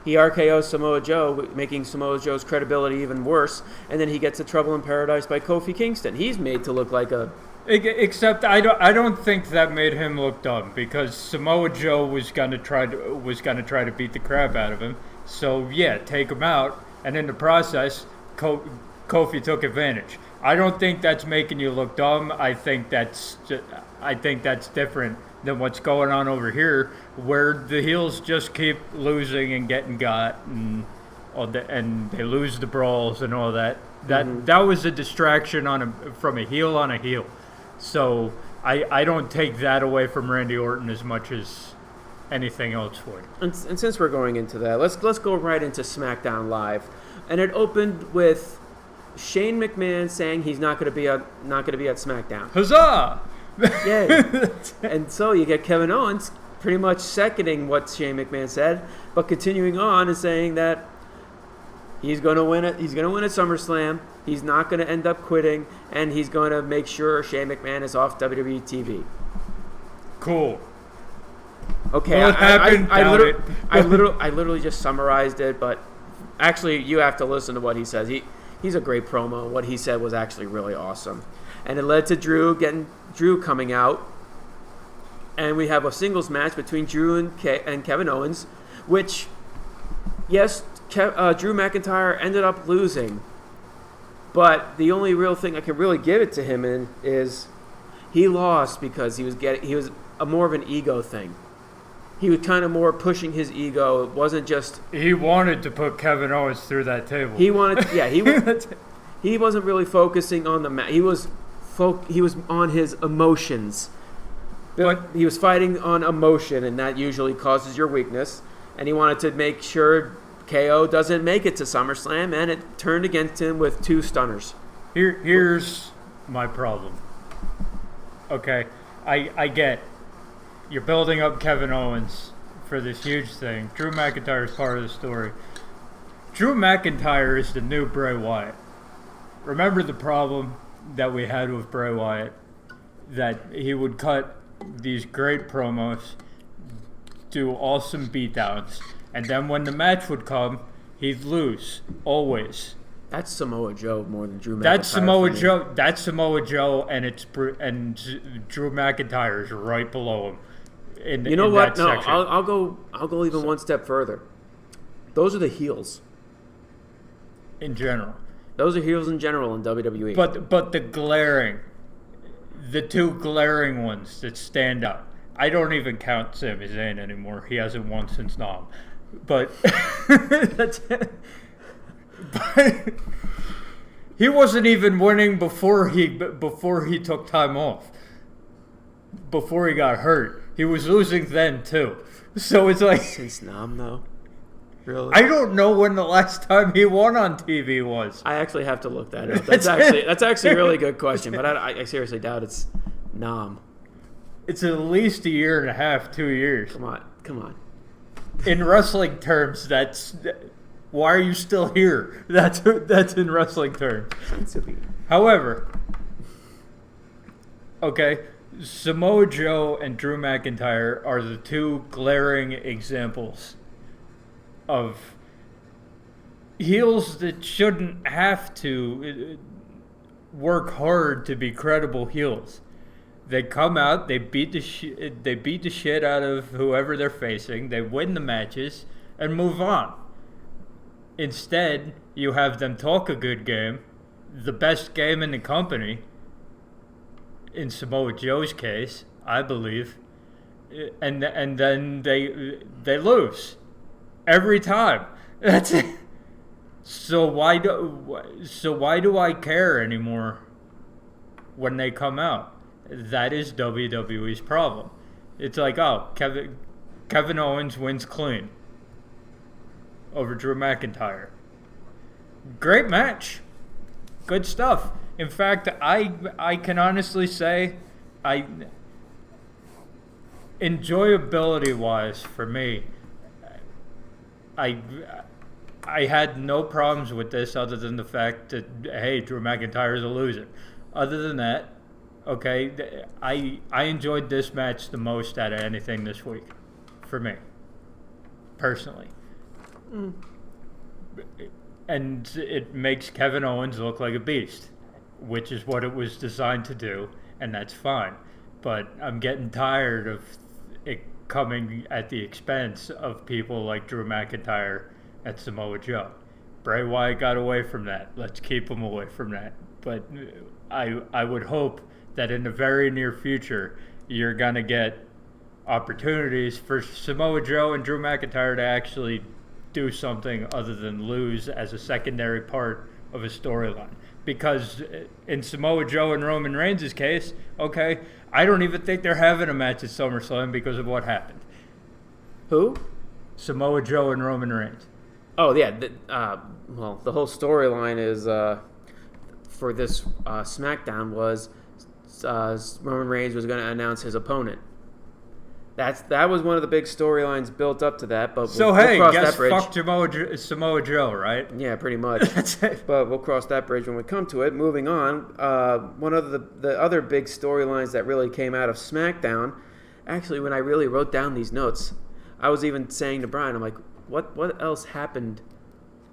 he RKO'd Samoa Joe, making Samoa Joe's credibility even worse, and then he gets a Trouble in Paradise by Kofi Kingston. He's made to look like a... Except I don't think that made him look dumb, because Samoa Joe was gonna try to beat the crap out of him. So yeah, take him out, and in the process, Kofi took advantage. I don't think that's making you look dumb. I think that's different than what's going on over here, where the heels just keep losing and getting got, and they lose the brawls and all that. That was a distraction from a heel on a heel. So I don't take that away from Randy Orton as much as anything else would. And since we're going into that, let's go right into SmackDown Live, and it opened with Shane McMahon saying he's not going to be at SmackDown. Huzzah! Yeah. And so you get Kevin Owens pretty much seconding what Shane McMahon said, but continuing on and saying that he's going to win it. He's going to win at SummerSlam. He's not going to end up quitting, and he's going to make sure Shane McMahon is off WWE TV. Cool. Okay, I literally just summarized it, but Actually, you have to listen to what he says. He's a great promo. What he said was actually really awesome. And it led to Drew coming out. And we have a singles match between Drew and Kevin Owens, which, yes, Drew McIntyre ended up losing. But the only real thing I can really give it to him in is he lost because he was more of an ego thing. He was kind of more pushing his ego. It wasn't just... He wanted to put Kevin Owens through that table. He wasn't really focusing on the match. He was on his emotions. But he was fighting on emotion, and that usually causes your weakness. And he wanted to make sure KO doesn't make it to SummerSlam, and it turned against him with 2 stunners. Here's my problem. Okay, I get you're building up Kevin Owens for this huge thing. Drew McIntyre is part of the story. Drew McIntyre is the new Bray Wyatt. Remember the problem that we had with Bray Wyatt? That he would cut these great promos, do awesome beatdowns, and then when the match would come, he'd lose, always. That's Samoa Joe more than Drew McIntyre. That's Samoa Joe, and Drew McIntyre is right below him. You know what? No, I'll go even one step further. Those are the heels. In general. Those are heels in general in WWE. But the 2 glaring ones that stand out. I don't even count Sami Zayn anymore. He hasn't won since Nam. But he wasn't even winning before he took time off. Before he got hurt. He was losing then too. So it's like... Since Nam, though? Really? I don't know when the last time he won on TV was. I actually have to look that up. That's actually a really good question, but I seriously doubt it's Nam. It's at least 1.5 years, 2 years. Come on. In wrestling terms, that's... Why are you still here? That's in wrestling terms. However, okay, Samoa Joe and Drew McIntyre are the 2 glaring examples of heels that shouldn't have to work hard to be credible heels. They come out, they beat the shit out of whoever they're facing, they win the matches, and move on. Instead, you have them talk a good game, the best game in the company, in Samoa Joe's case, I believe, and then they lose every time. That's it. So why do I care anymore when they come out? That is WWE's problem. It's like, oh, Kevin Owens wins clean over Drew McIntyre. Great match. Good stuff. In fact, I can honestly say, enjoyability-wise for me, I had no problems with this other than the fact that, hey, Drew McIntyre is a loser. Other than that, okay, I enjoyed this match the most out of anything this week, for me, personally. And it makes Kevin Owens look like a beast, which is what it was designed to do, and that's fine. But I'm getting tired of it coming at the expense of people like Drew McIntyre and Samoa Joe. Bray Wyatt got away from that. Let's keep him away from that. But I would hope that in the very near future, you're going to get opportunities for Samoa Joe and Drew McIntyre to actually do something other than lose as a secondary part of a storyline. Because in Samoa Joe and Roman Reigns' case, okay, I don't even think they're having a match at SummerSlam because of what happened. Who? Samoa Joe and Roman Reigns. Oh, yeah. Well, the whole storyline is for this Smackdown was Roman Reigns was going to announce his opponent. That was one of the big storylines built up to that. But we'll cross that bridge. Fuck Samoa Joe, right? Yeah, pretty much. That's it. But we'll cross that bridge when we come to it. Moving on, one of the other big storylines that really came out of SmackDown, actually, when I really wrote down these notes, I was even saying to Brian, I'm like, what else happened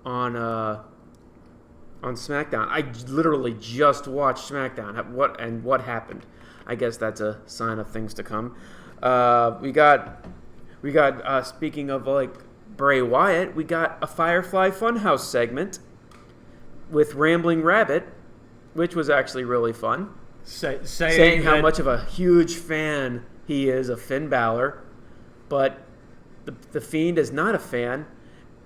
on SmackDown. I literally just watched SmackDown. What happened? I guess that's a sign of things to come. We got speaking of like Bray Wyatt, we got a Firefly Funhouse segment with Rambling Rabbit, which was actually really fun. Saying how much of a huge fan he is of Finn Balor, but the Fiend is not a fan.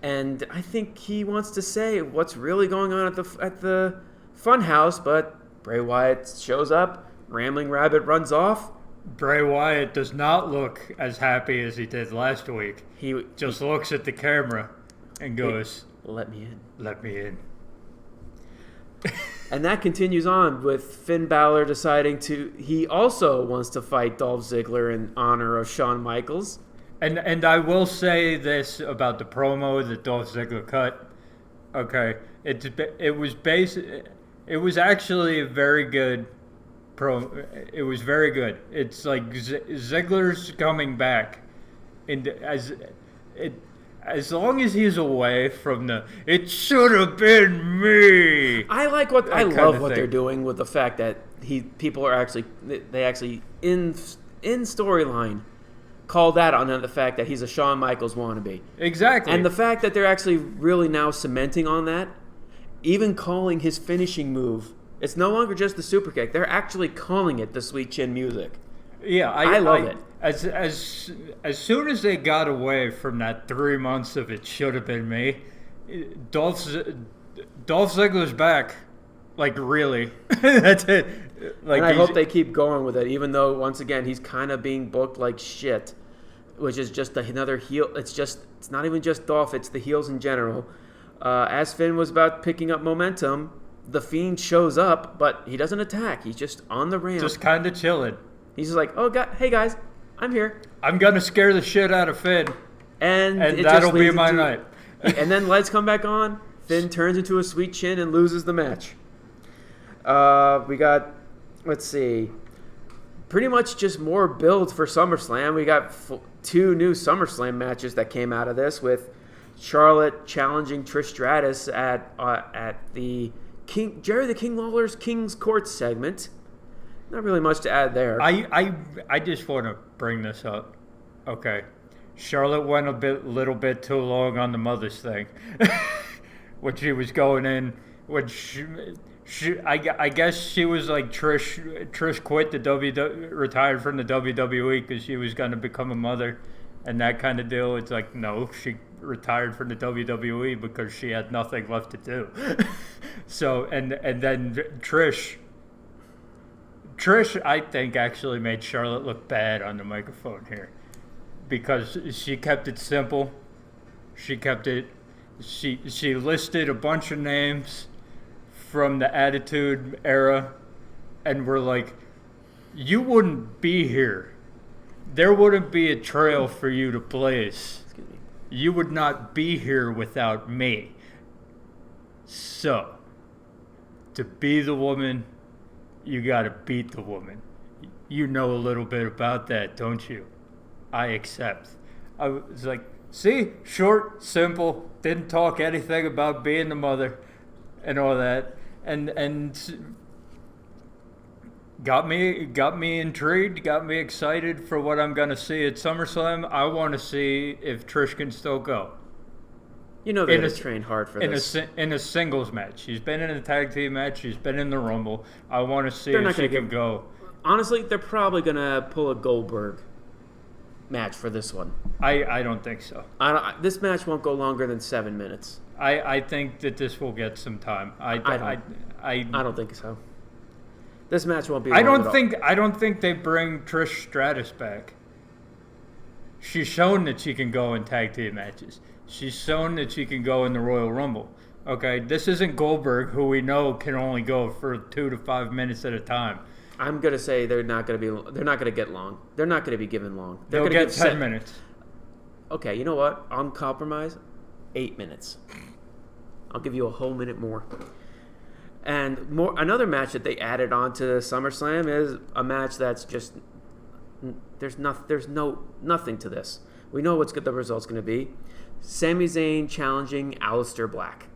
And I think he wants to say what's really going on at the Funhouse, but Bray Wyatt shows up, Rambling Rabbit runs off. Bray Wyatt does not look as happy as he did last week. He just looks at the camera and goes, "Let me in. Let me in." And that continues on with Finn Balor deciding he also wants to fight Dolph Ziggler in honor of Shawn Michaels. And I will say this about the promo that Dolph Ziggler cut. Okay, it was actually a very good promo. It was very good. It's like Ziggler's coming back, and as long as he's away from "it should have been me." I love what they're doing with the fact that people are actually in storyline call that on the fact that he's a Shawn Michaels wannabe. Exactly. And the fact that they're actually really now cementing on that, even calling his finishing move, it's no longer just the super kick. They're actually calling it the Sweet Chin Music. Yeah, I love it. As soon as they got away from that 3 months of "it should have been me," Dolph Ziggler's back. Like, really. That's it. Like, and I hope they keep going with it, even though, once again, he's kind of being booked like shit, which is just another heel. It's not even just Dolph, it's the heels in general. As Finn was about picking up momentum, the Fiend shows up, but he doesn't attack. He's just on the ramp. Just kind of chilling. He's just like, hey guys, I'm here. I'm going to scare the shit out of Finn. And that'll be my night. And then lights come back on. Finn turns into a sweet chin and loses the match. We got, let's see, pretty much just more builds for SummerSlam. We got 2 new SummerSlam matches that came out of this, with Charlotte challenging Trish Stratus at the Jerry the King Lawler's King's Court segment. Not really much to add there. I just want to bring this up. Okay. Charlotte went a little bit too long on the Mother's thing. When she was going in, I guess she was like Trish quit retired from the WWE because she was going to become a mother and that kind of deal. It's like, no, she retired from the WWE because she had nothing left to do. So, and then Trish, I think, actually made Charlotte look bad on the microphone here because she kept it simple. She listed a bunch of names from the Attitude Era, and we're like, you wouldn't be here. There wouldn't be a trail for you to blaze. You would not be here without me. So, to be the woman, you gotta beat the woman. You know a little bit about that, don't you? I accept. I was like, see? Short, simple, didn't talk anything about being the mother and all that. And got me intrigued, got me excited for what I'm gonna see at SummerSlam. I want to see if Trish can still go. You know they're going to train hard for this. In a singles match. She's been in a tag team match. She's been in the Rumble. I want to see if she can go. Honestly, they're probably going to pull a Goldberg match for this one. I don't think so. This match won't go longer than 7 minutes. I think that this will get some time. I don't think so. This match won't be. I don't think they bring Trish Stratus back. She's shown that she can go in tag team matches. She's shown that she can go in the Royal Rumble. Okay, this isn't Goldberg, who we know can only go for 2 to 5 minutes at a time. I'm gonna say they're not gonna get long. They're not gonna be given long. They'll get 10 minutes. Okay, you know what? On compromise, 8 minutes. I'll give you a whole minute more. And another match that they added on to SummerSlam is a match that's just there's nothing to this. We know the result's going to be. Sami Zayn challenging Aleister Black.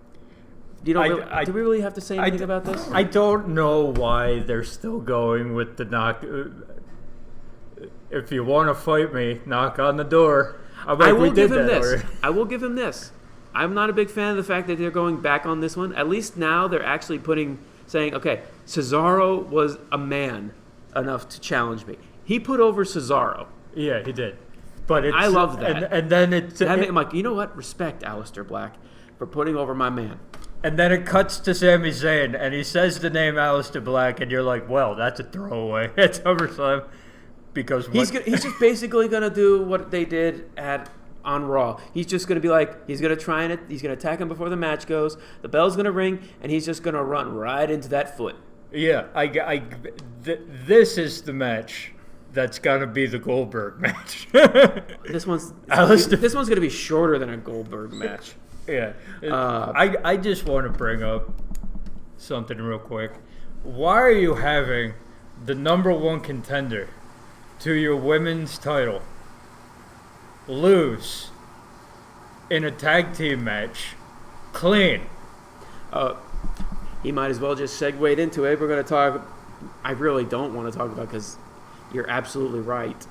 Do we really have to say anything about this? I don't know why they're still going with the knock. If you want to fight me, knock on the door. I will give him this. I'm not a big fan of the fact that they're going back on this one. At least now they're actually saying, okay, Cesaro was a man enough to challenge me. He put over Cesaro. Yeah, he did. But I love that. And then I'm like, you know what? Respect Aleister Black for putting over my man. And then it cuts to Sami Zayn, and he says the name Aleister Black, and you're like, well, that's a throwaway. It's SummerSlam. Because he's just basically going to do what they did on Raw. He's just going to be like, he's going to try and he's going to attack him before the match goes. The bell's going to ring, and he's just going to run right into that foot. Yeah, this is the match that's going to be the Goldberg match. This one's going to be shorter than a Goldberg match. Yeah. I just want to bring up something real quick. Why are you having the number one contender to your women's title lose in a tag team match clean? He might as well just segue into it. We're going to talk. I really don't want to talk about because you're absolutely right.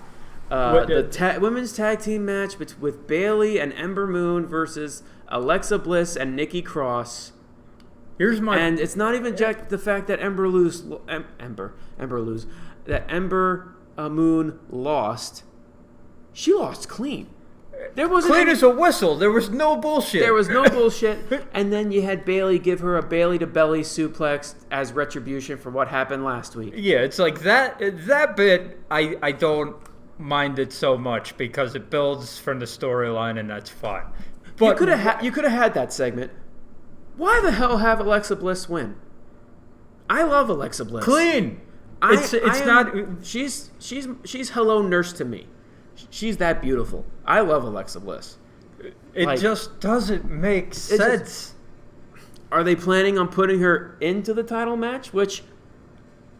The women's tag team match with Bayley and Ember Moon versus Alexa Bliss and Nikki Cross. And it's not even just the fact that Ember Moon lost. She lost clean. There wasn't clean as a whistle. There was no bullshit. There was no bullshit. And then you had Bayley give her a Bayley to belly suplex as retribution for what happened last week. Yeah, it's like that bit. I don't mind it so much because it builds from the storyline, and that's fine. But you could have had that segment. Why the hell have Alexa Bliss win? I love Alexa Bliss. Clean. She's Hello Nurse to me. She's that beautiful. I love Alexa Bliss. It just doesn't make sense. Are they planning on putting her into the title match? Which,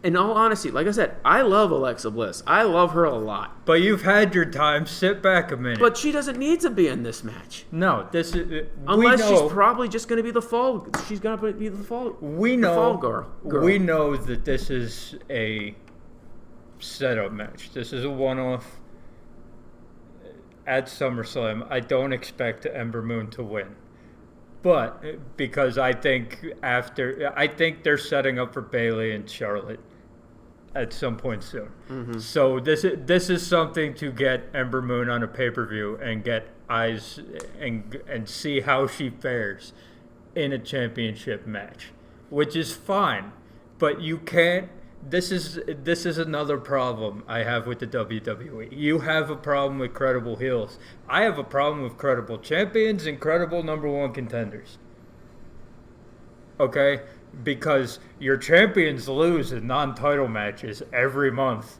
in all honesty, like I said, I love Alexa Bliss. I love her a lot. But you've had your time. Sit back a minute. But she doesn't need to be in this match. No, this is unless she's probably just going to be the fall. She's going to be the fall. The fall girl. We know that this is a setup match. This is a one-off. At SummerSlam, I don't expect Ember Moon to win. But because I think they're setting up for Bayley and Charlotte at some point soon. Mm-hmm. So this is something to get Ember Moon on a pay-per-view and get eyes and see how she fares in a championship match, which is fine. But you can't. This is another problem I have with the WWE. You have a problem with credible heels. I have a problem with credible champions and credible number one contenders. Okay? Because your champions lose in non-title matches every month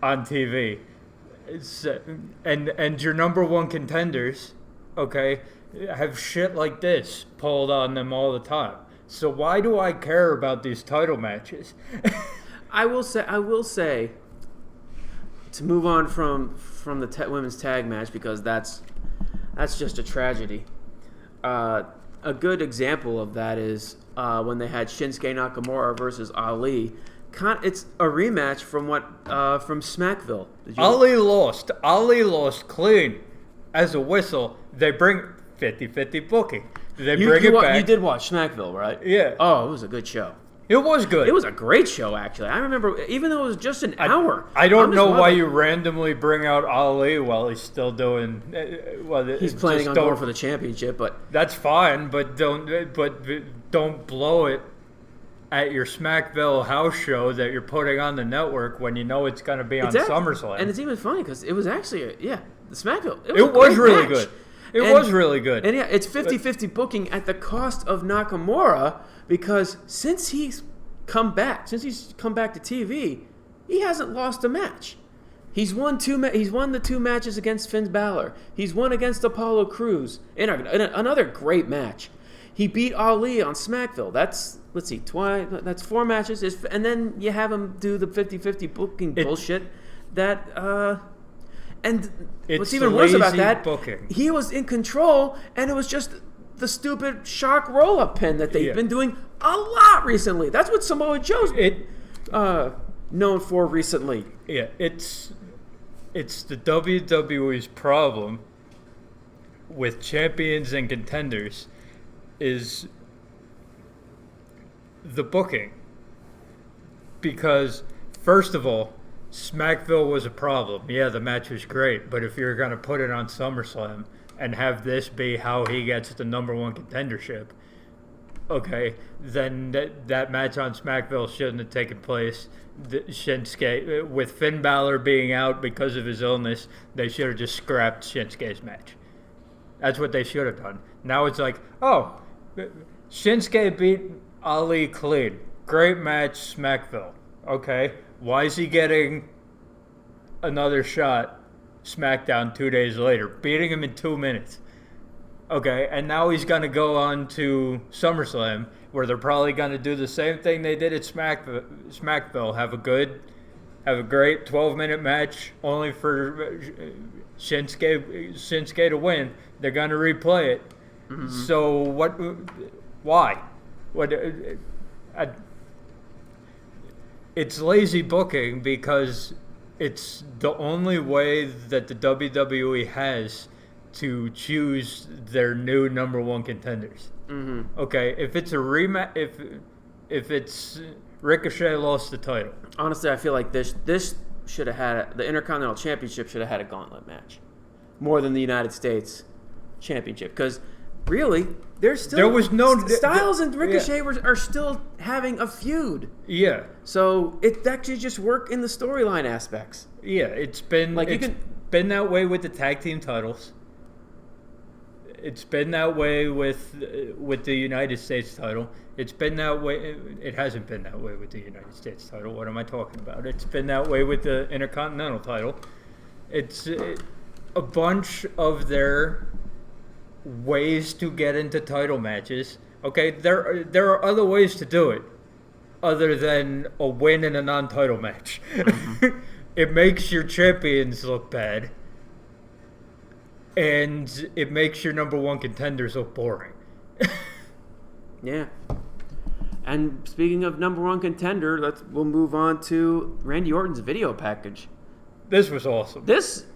on TV. And your number one contenders, okay, have shit like this pulled on them all the time. So why do I care about these title matches? I will say, to move on from the women's tag match, because that's just a tragedy. A good example of that is when they had Shinsuke Nakamura versus Ali. It's a rematch from Smackville. Ali lost clean as a whistle. They bring 50-50 booking. They bring it back. You did watch Smackville, right? Yeah. Oh, it was a good show. It was good. It was a great show, actually. I remember, even though it was just an hour. I don't know why you randomly bring out Ali while he's still doing. He's planning on going for the championship, but that's fine. But don't blow it at your Smackville house show that you're putting on the network when you know it's going to be on SummerSlam. And it's even funny because it was actually the Smackville. It was really good. It was really good. And yeah, it's 50-50 booking at the cost of Nakamura because since he's come back to TV, he hasn't lost a match. He's won the two matches against Finn Balor. He's won against Apollo Crews in another great match. He beat Ali on Smackville. That's, that's 4 matches. And then you have him do the 50-50 booking bullshit that... And It's what's even worse about lazy that, booking. he was in control, and it was just the stupid shock roll-up pin that they've been doing a lot recently. That's what Samoa Joe's known for recently. Yeah, it's the WWE's problem with champions and contenders is the booking. Because, first of all, Smackville was a problem. Yeah, the match was great, but if you're going to put it on SummerSlam and have this be how he gets the number one contendership, okay, then that match on Smackville shouldn't have taken place. Shinsuke, with Finn Balor being out because of his illness, they should have just scrapped Shinsuke's match. That's what they should have done. Now it's like, oh, Shinsuke beat Ali clean. Great match, Smackville. Okay, why is he getting another shot Smackdown 2 days later, beating him in 2 minutes? Okay, and now he's going to go on to SummerSlam, where they're probably going to do the same thing they did at Smackville. Have a great 12-minute match, only for Shinsuke to win. They're going to replay it. Mm-hmm. So what? Why? What? It's lazy booking because it's the only way that the WWE has to choose their new number one contenders. Mm-hmm. Okay, if it's a rematch, if it's Ricochet lost the title. Honestly, I feel like this should have had the Intercontinental Championship should have had a gauntlet match, more than the United States Championship, because really there was no Styles and Ricochet are still having a feud. Yeah. So it actually just worked in the storyline aspects. Yeah, it's been been that way with the tag team titles. It's been that way with the United States title. It's been that way. It hasn't been that way with the United States title. What am I talking about? It's been that way with the Intercontinental title. It's a bunch of their ways to get into title matches. Okay, there are other ways to do it other than a win in a non-title match. Mm-hmm. It makes your champions look bad, and it makes your number one contenders look boring. Yeah. And speaking of number one contender, we'll move on to Randy Orton's video package. This was awesome.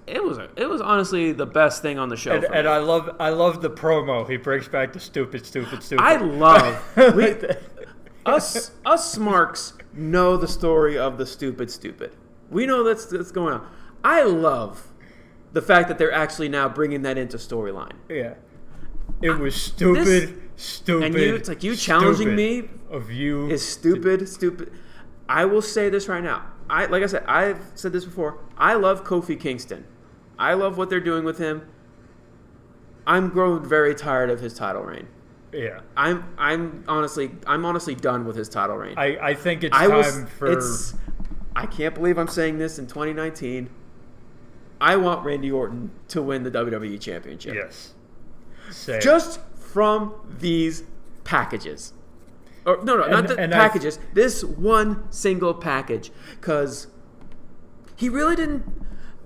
It was honestly the best thing on the show. And I love the promo. He brings back the stupid. I love us smarks know the story of the stupid. We know that's going on. I love the fact that they're actually now bringing that into storyline. Yeah, it was stupid. And it's like you challenging me of you is stupid. I will say this right now. Like I said, I've said this before. I love Kofi Kingston. I love what they're doing with him. I'm growing very tired of his title reign. Yeah. I'm honestly done with his title reign. I think it's time for. I can't believe I'm saying this in 2019. I want Randy Orton to win the WWE Championship. Yes. Same. Just from these packages. Or not the packages. This one single package, because he really didn't.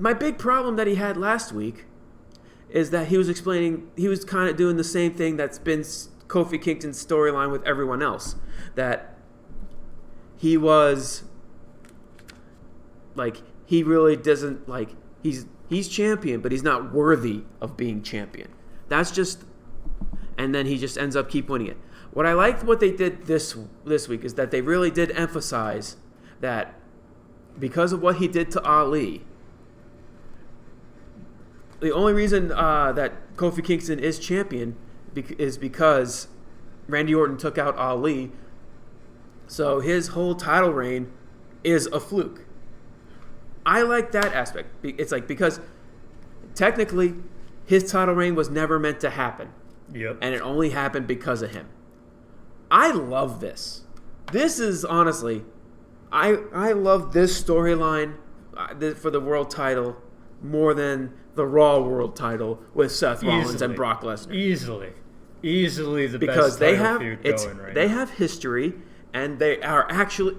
My big problem that he had last week is that he was kind of doing the same thing that's been Kofi Kingston's storyline with everyone else. That he was like he really doesn't like he's champion, but he's not worthy of being champion. That's just, and then he just ends up keep winning it. What I liked what they did this week is that they really did emphasize that because of what he did to Ali, the only reason that Kofi Kingston is champion is because Randy Orton took out Ali. So his whole title reign is a fluke. I like that aspect. It's like because technically his title reign was never meant to happen. Yep. And it only happened because of him. I love this. This is honestly, I love this storyline for the world title more than the Raw world title with Seth Rollins and Brock Lesnar. Easily the best title feud going right now. They have history, and they are actually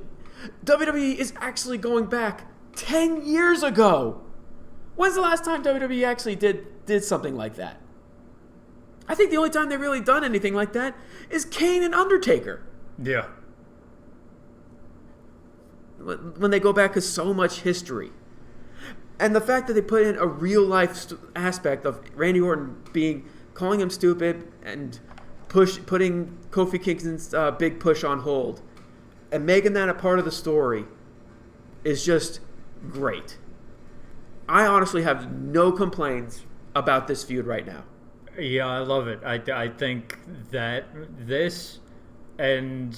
WWE is actually going back 10 years ago When's the last time WWE actually did something like that? I think the only time they've really done anything like that is Kane and Undertaker. Yeah. When they go back to so much history. And the fact that they put in a real life aspect of Randy Orton calling him stupid and putting Kofi Kingston's big push on hold and making that a part of the story is just great. I honestly have no complaints about this feud right now. Yeah, I love it. I think that this and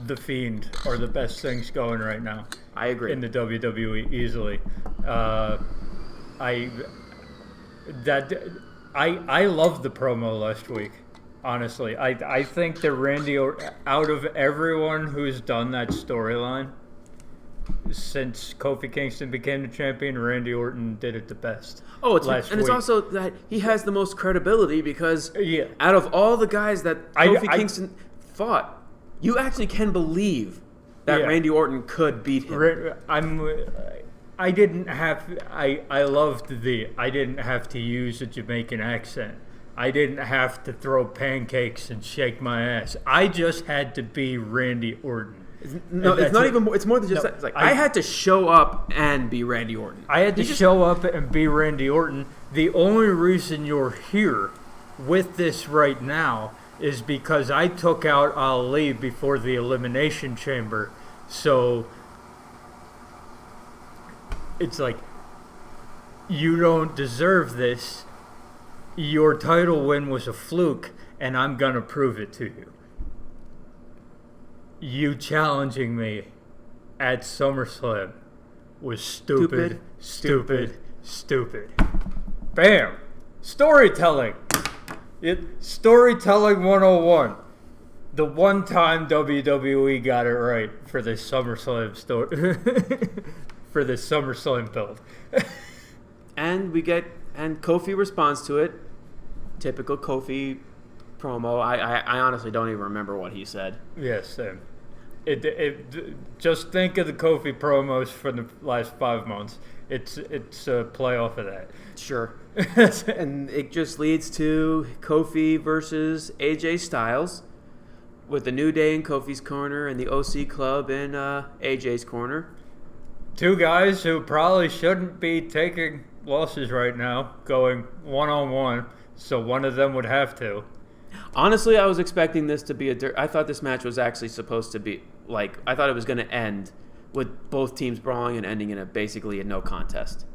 The Fiend are the best things going right now. I agree. In the WWE easily. I love the promo last week. Honestly, I think that Randy, out of everyone who's done that storyline since Kofi Kingston became the champion, Randy Orton did it the best. Oh, it's also that he has the most credibility because out of all the guys that Kofi Kingston fought, you actually can believe that Randy Orton could beat him. I didn't have to use a Jamaican accent. I didn't have to throw pancakes and shake my ass. I just had to be Randy Orton. No, it's not even more. It's more than just that. It's like I had to show up and be Randy Orton. I had to show up and be Randy Orton. The only reason you're here with this right now is because I took out Ali before the Elimination Chamber. So it's like, you don't deserve this. Your title win was a fluke, and I'm going to prove it to you. You challenging me at SummerSlam was stupid. Bam! Storytelling! Storytelling 101. The one time WWE got it right for this SummerSlam story. For this SummerSlam build. And Kofi responds to it. Typical Kofi promo. I honestly don't even remember what he said. Yes, same. Just think of the Kofi promos for the last 5 months. It's a play off of that. Sure. And it just leads to Kofi versus AJ Styles, with the New Day in Kofi's corner and the OC Club in AJ's corner. Two guys who probably shouldn't be taking losses right now, going one-on-one, so one of them would have to. Honestly, I was expecting this to be I thought this match was actually supposed to be, I thought it was going to end with both teams brawling and ending in basically a no contest.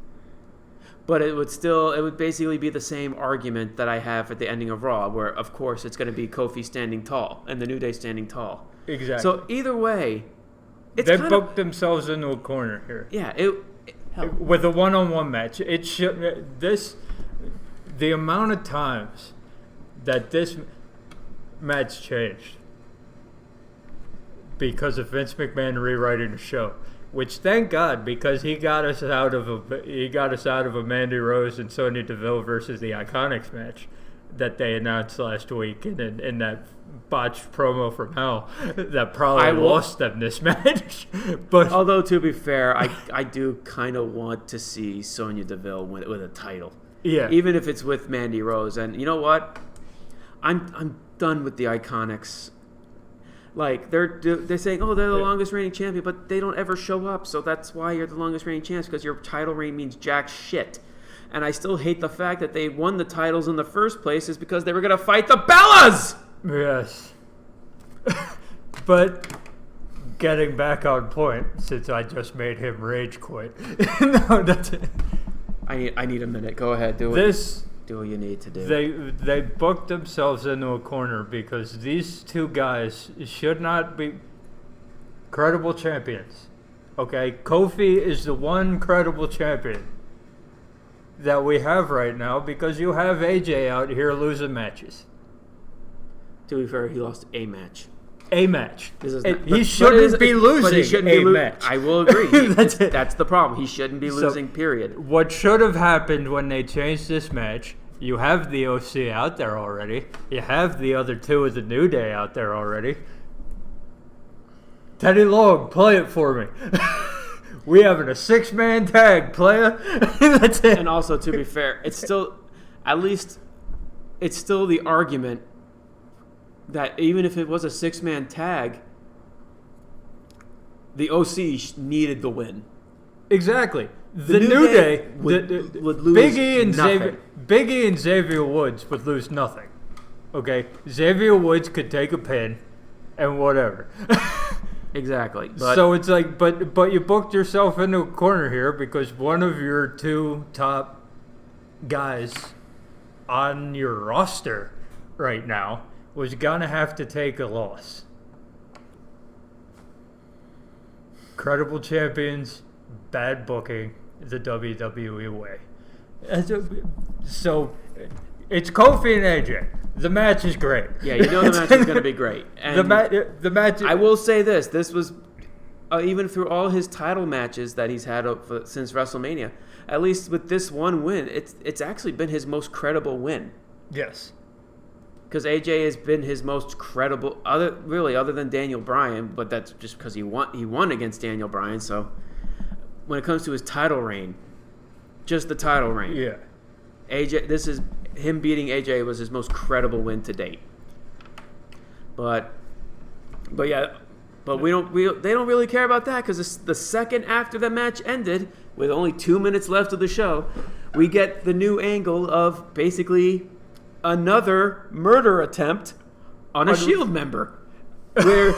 But it would basically be the same argument that I have at the ending of Raw, where, of course, it's going to be Kofi standing tall and the New Day standing tall. Exactly. So either way, they booked themselves into a corner here. Yeah. With a one-on-one match, the amount of times that this match changed because of Vince McMahon rewriting the show, which thank God, because he got us out of a Mandy Rose and Sonya Deville versus the Iconics match that they announced last week in that botched promo from hell that probably lost them this match. But although, to be fair, I do kind of want to see Sonya Deville with a title. Yeah. Even if it's with Mandy Rose. And you know what? I'm done with the Iconics. They're saying, oh, they're the longest reigning champion, but they don't ever show up, so that's why you're the longest reigning champion, because your title reign means jack shit. And I still hate the fact that they won the titles in the first place is because they were going to fight the Bellas! Yes. But getting back on point, since I just made him rage quit. No, that's it. I need a minute. Go ahead. Do what you need to do. They booked themselves into a corner because these two guys should not be credible champions. Okay? Kofi is the one credible champion that we have right now because you have AJ out here losing matches. To be fair, he lost a match. A match. He shouldn't be losing a match. I will agree. That's the problem. He shouldn't be losing, period. What should have happened when they changed this match, you have the OC out there already. You have the other two of the New Day out there already. Teddy Long, play it for me. We having a 6-man tag, player. That's it. And also, to be fair, it's still, at least, it's still the argument that even if it was a 6-man tag, the OC needed the win. Exactly. The New Day would lose Big E and Xavier Woods would lose nothing. Okay? Xavier Woods could take a pin and whatever. Exactly. So it's like, but you booked yourself into a corner here because one of your 2 top guys on your roster right now was going to have to take a loss. Credible champions, bad booking, the WWE way. So it's Kofi and AJ. The match is great. Yeah, you know the match is going to be great. And the match. I will say this: this was even through all his title matches that he's had since WrestleMania. At least with this one win, it's actually been his most credible win. Yes. Because AJ has been his most credible, other than Daniel Bryan, but that's just because he won against Daniel Bryan. So when it comes to his title reign, just the title reign, yeah, AJ, this is him beating AJ was his most credible win to date. But they don't really care about that because the second after the match ended, with only 2 minutes left of the show, we get the new angle of basically another murder attempt on a Shield member, where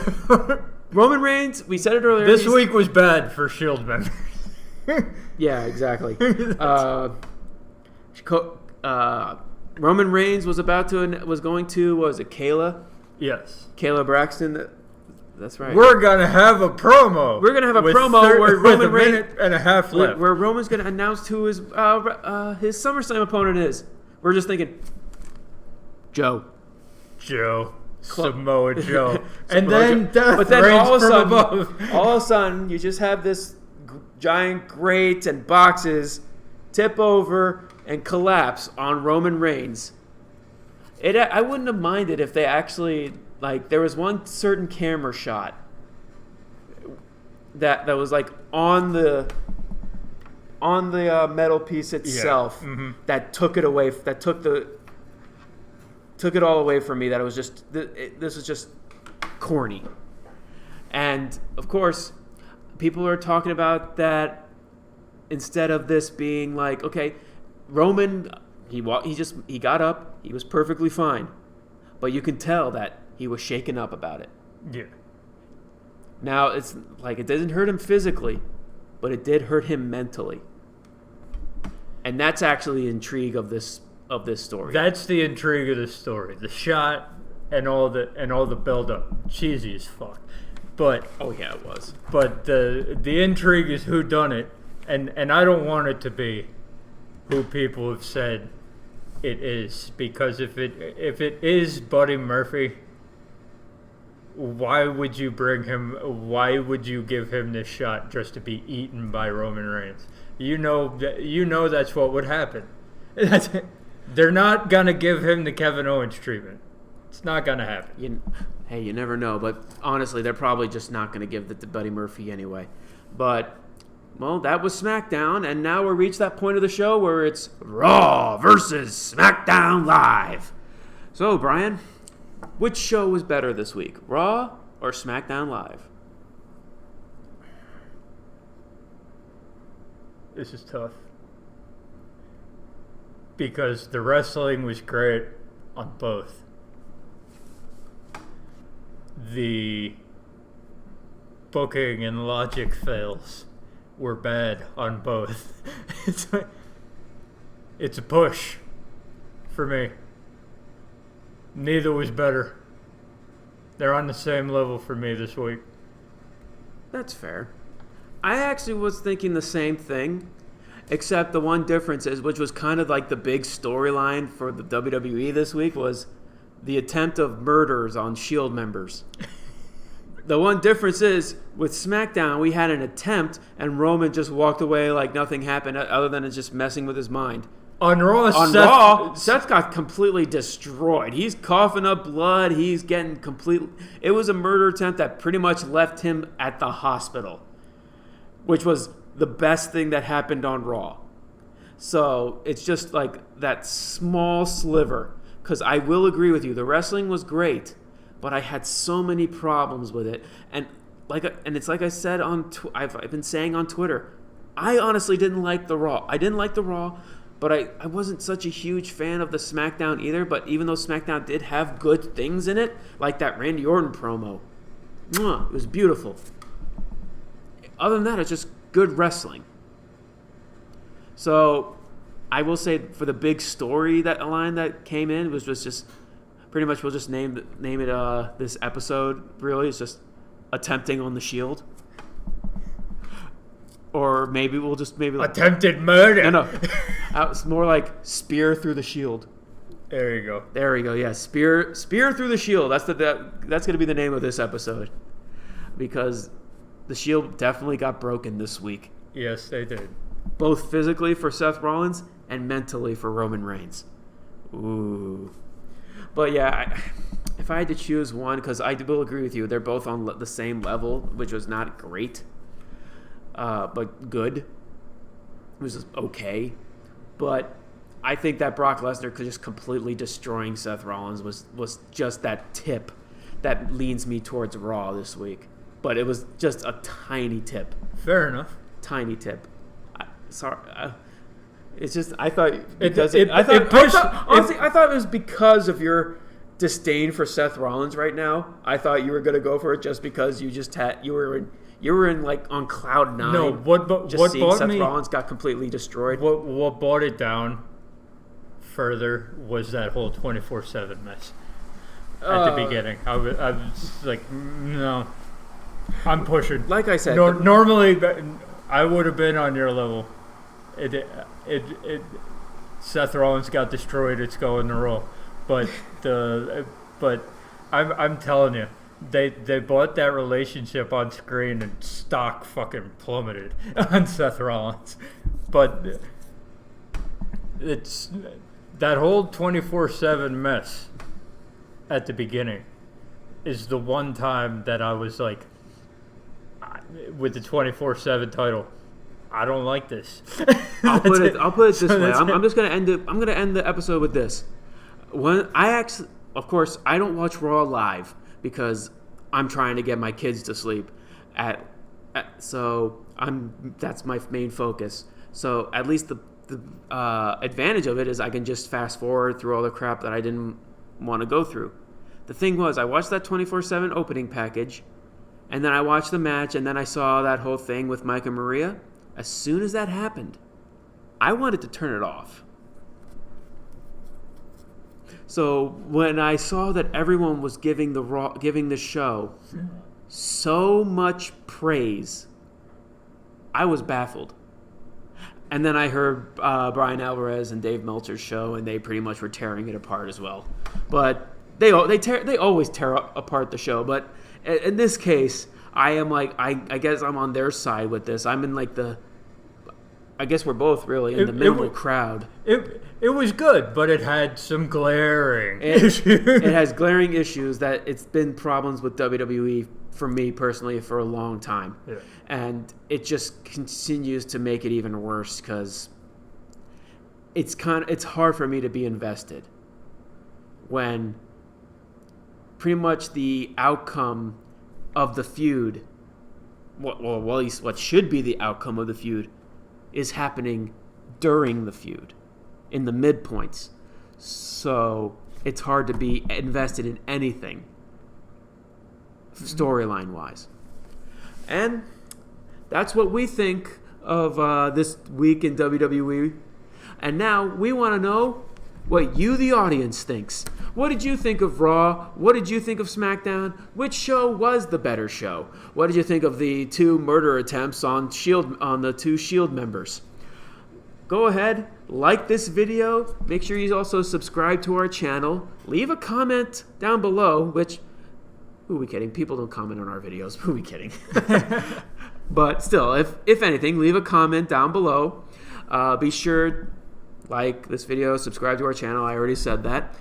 Roman Reigns, we said it earlier. This week was bad for Shield members. Yeah, exactly. Roman Reigns was going to, what was it, Kayla? Yes. Kayla Braxton. That's right. We're going to have a promo. We're going to have a promo where Roman Reigns, minute and a half left. Where Roman's going to announce who his SummerSlam opponent is. We're just thinking, Joe. Samoa Joe. And then death but then reigns all of a sudden, you just have this giant grate and boxes tip over and collapse on Roman Reigns. I wouldn't have minded if they actually, like, there was one certain camera shot that was like on the metal piece itself, yeah. Mm-hmm. that took it away. That took it all away from me. That it was just this was just corny. And of course, people are talking about that instead of this being like, okay, Roman, he got up, he was perfectly fine, but you can tell that he was shaken up about it. Yeah. Now it's like it didn't hurt him physically, but it did hurt him mentally, and that's actually the intrigue of this story. That's the intrigue of the story. The shot and all the build up, cheesy as fuck. But oh yeah, it was. But the intrigue is who done it, and I don't want it to be who people have said it is, because if it is Buddy Murphy, why would you bring him? Why would you give him this shot just to be eaten by Roman Reigns? You know that's what would happen. They're not gonna give him the Kevin Owens treatment. It's not gonna happen. You never know, but honestly, they're probably just not gonna give it to Buddy Murphy anyway. But well, that was SmackDown, and now we've reached that point of the show where it's Raw versus SmackDown Live. So, Brian, which show was better this week, Raw or SmackDown Live? This is tough. Because the wrestling was great on both. The booking and logic fails were bad on both. It's a push for me. Neither was better. They're on the same level for me this week. That's fair. I actually was thinking the same thing, except the one difference is, which was kind of like the big storyline for the WWE this week, was the attempt of murders on Shield members. The one difference is, with SmackDown, we had an attempt, and Roman just walked away like nothing happened, other than it's just messing with his mind. On Raw, Seth got completely destroyed. He's coughing up blood. He's getting complete. It was a murder attempt that pretty much left him at the hospital. which was the best thing that happened on Raw. So it's just like that small sliver. Because I will agree with you, the wrestling was great, but I had so many problems with it. And it's like I said I've been saying on Twitter, I honestly didn't like the Raw. I didn't like the Raw, but I wasn't such a huge fan of the SmackDown either. But even though SmackDown did have good things in it, like that Randy Orton promo, it was beautiful. Other than that, it's just good wrestling. So I will say for the big story line that came in was just pretty much we'll just name it this episode really. It's just attempting on the Shield. Or maybe we'll just attempted murder. No. It's more like spear through the Shield. There you go. There we go. Yeah, spear through the Shield. That's going to be the name of this episode, because the Shield definitely got broken this week. Yes, they did. Both physically for Seth Rollins and mentally for Roman Reigns. Ooh. But yeah, if I had to choose one, because I will agree with you, they're both on the same level, which was not great, but good. It was just okay. But I think that Brock Lesnar could just completely destroying Seth Rollins was just that tip that leans me towards Raw this week. But it was just a tiny tip. Fair enough. Tiny tip. Sorry. It's just I thought it was because of your disdain for Seth Rollins right now. I thought you were going to go for it just because you were in like on cloud nine. No, what seeing Seth Rollins got completely destroyed. What brought it down further was that whole 24/7 mess at the beginning. I was like, no, I'm pushing. Like I said, normally I would have been on your level. Seth Rollins got destroyed. It's going to Raw, but I'm telling you, they bought that relationship on screen and stock fucking plummeted on Seth Rollins. But it's that whole 24/7 mess at the beginning is the one time that I was like, with the 24/7 title, I don't like this. I'll put it this way. I'm just gonna end it. I'm gonna end the episode with this. Of course, I don't watch Raw live because I'm trying to get my kids to sleep. That's my main focus. So at least the advantage of it is I can just fast forward through all the crap that I didn't want to go through. The thing was, I watched that 24/7 opening package, and then I watched the match, and then I saw that whole thing with Mike and Maria. As soon as that happened, I wanted to turn it off. So when I saw that everyone was giving the show so much praise, I was baffled. And then I heard Brian Alvarez and Dave Meltzer's show, and they pretty much were tearing it apart as well. But they always tear apart the show. But in this case, I am like I guess I'm on their side with this. I'm in like I guess we're both really in the middle crowd. It was good, but it had some glaring issues. It has glaring issues that it's been problems with WWE for me personally for a long time. Yeah. And it just continues to make it even worse because it's hard for me to be invested when pretty much the outcome of the feud, well, at least what should be the outcome of the feud, is happening during the feud, in the midpoints. So it's hard to be invested in anything, storyline-wise. And that's what we think of this week in WWE. And now we want to know what you, the audience, thinks. What did you think of Raw? What did you think of SmackDown? Which show was the better show? What did you think of the 2 murder attempts on the 2 Shield members? Go ahead, like this video. Make sure you also subscribe to our channel. Leave a comment down below, which, who are we kidding? People don't comment on our videos. Who are we kidding? But still, if anything, leave a comment down below. Be sure, like this video, subscribe to our channel. I already said that.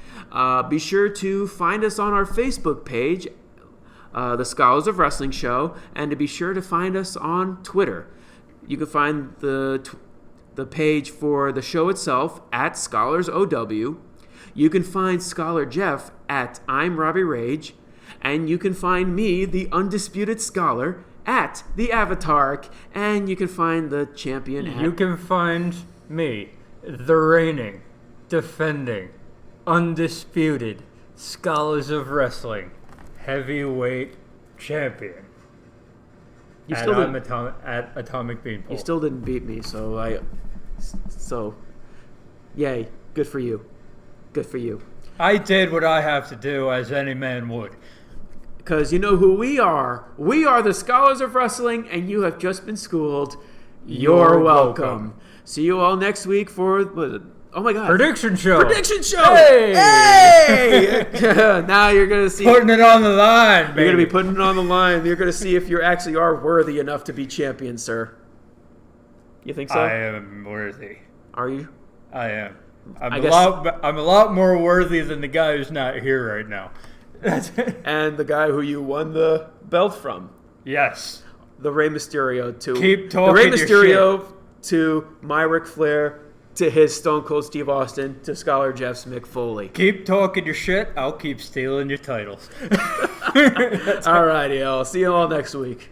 Be sure to find us on our Facebook page, The Scholars of Wrestling Show, and to be sure to find us on Twitter. You can find the page for the show itself at ScholarsOW. You can find Scholar Jeff at I'm Robbie Rage. And you can find me, the Undisputed Scholar, at the Avatar. And you can find the champion at... You can find me, the reigning, defending, undisputed Scholars of Wrestling heavyweight champion. At Atomic Beanpole. You still didn't beat me, so yay, good for you. Good for you. I did what I have to do, as any man would. Because you know who we are. We are the Scholars of Wrestling, and you have just been schooled. You're welcome. See you all next week for... Oh my God. Prediction show. Hey! Now you're going to see... Putting it on the line, baby. You're going to be putting it on the line. You're going to see if you actually are worthy enough to be champion, sir. You think so? I am worthy. Are you? I am. I'm a lot more worthy than the guy who's not here right now. And the guy who you won the belt from. Yes. The Rey Mysterio to... Keep talking the Rey your Mysterio shit. To my Ric Flair, to his Stone Cold Steve Austin, to Scholar Jeff's Mick Foley. Keep talking your shit. I'll keep stealing your titles. All right, y'all. See you all next week.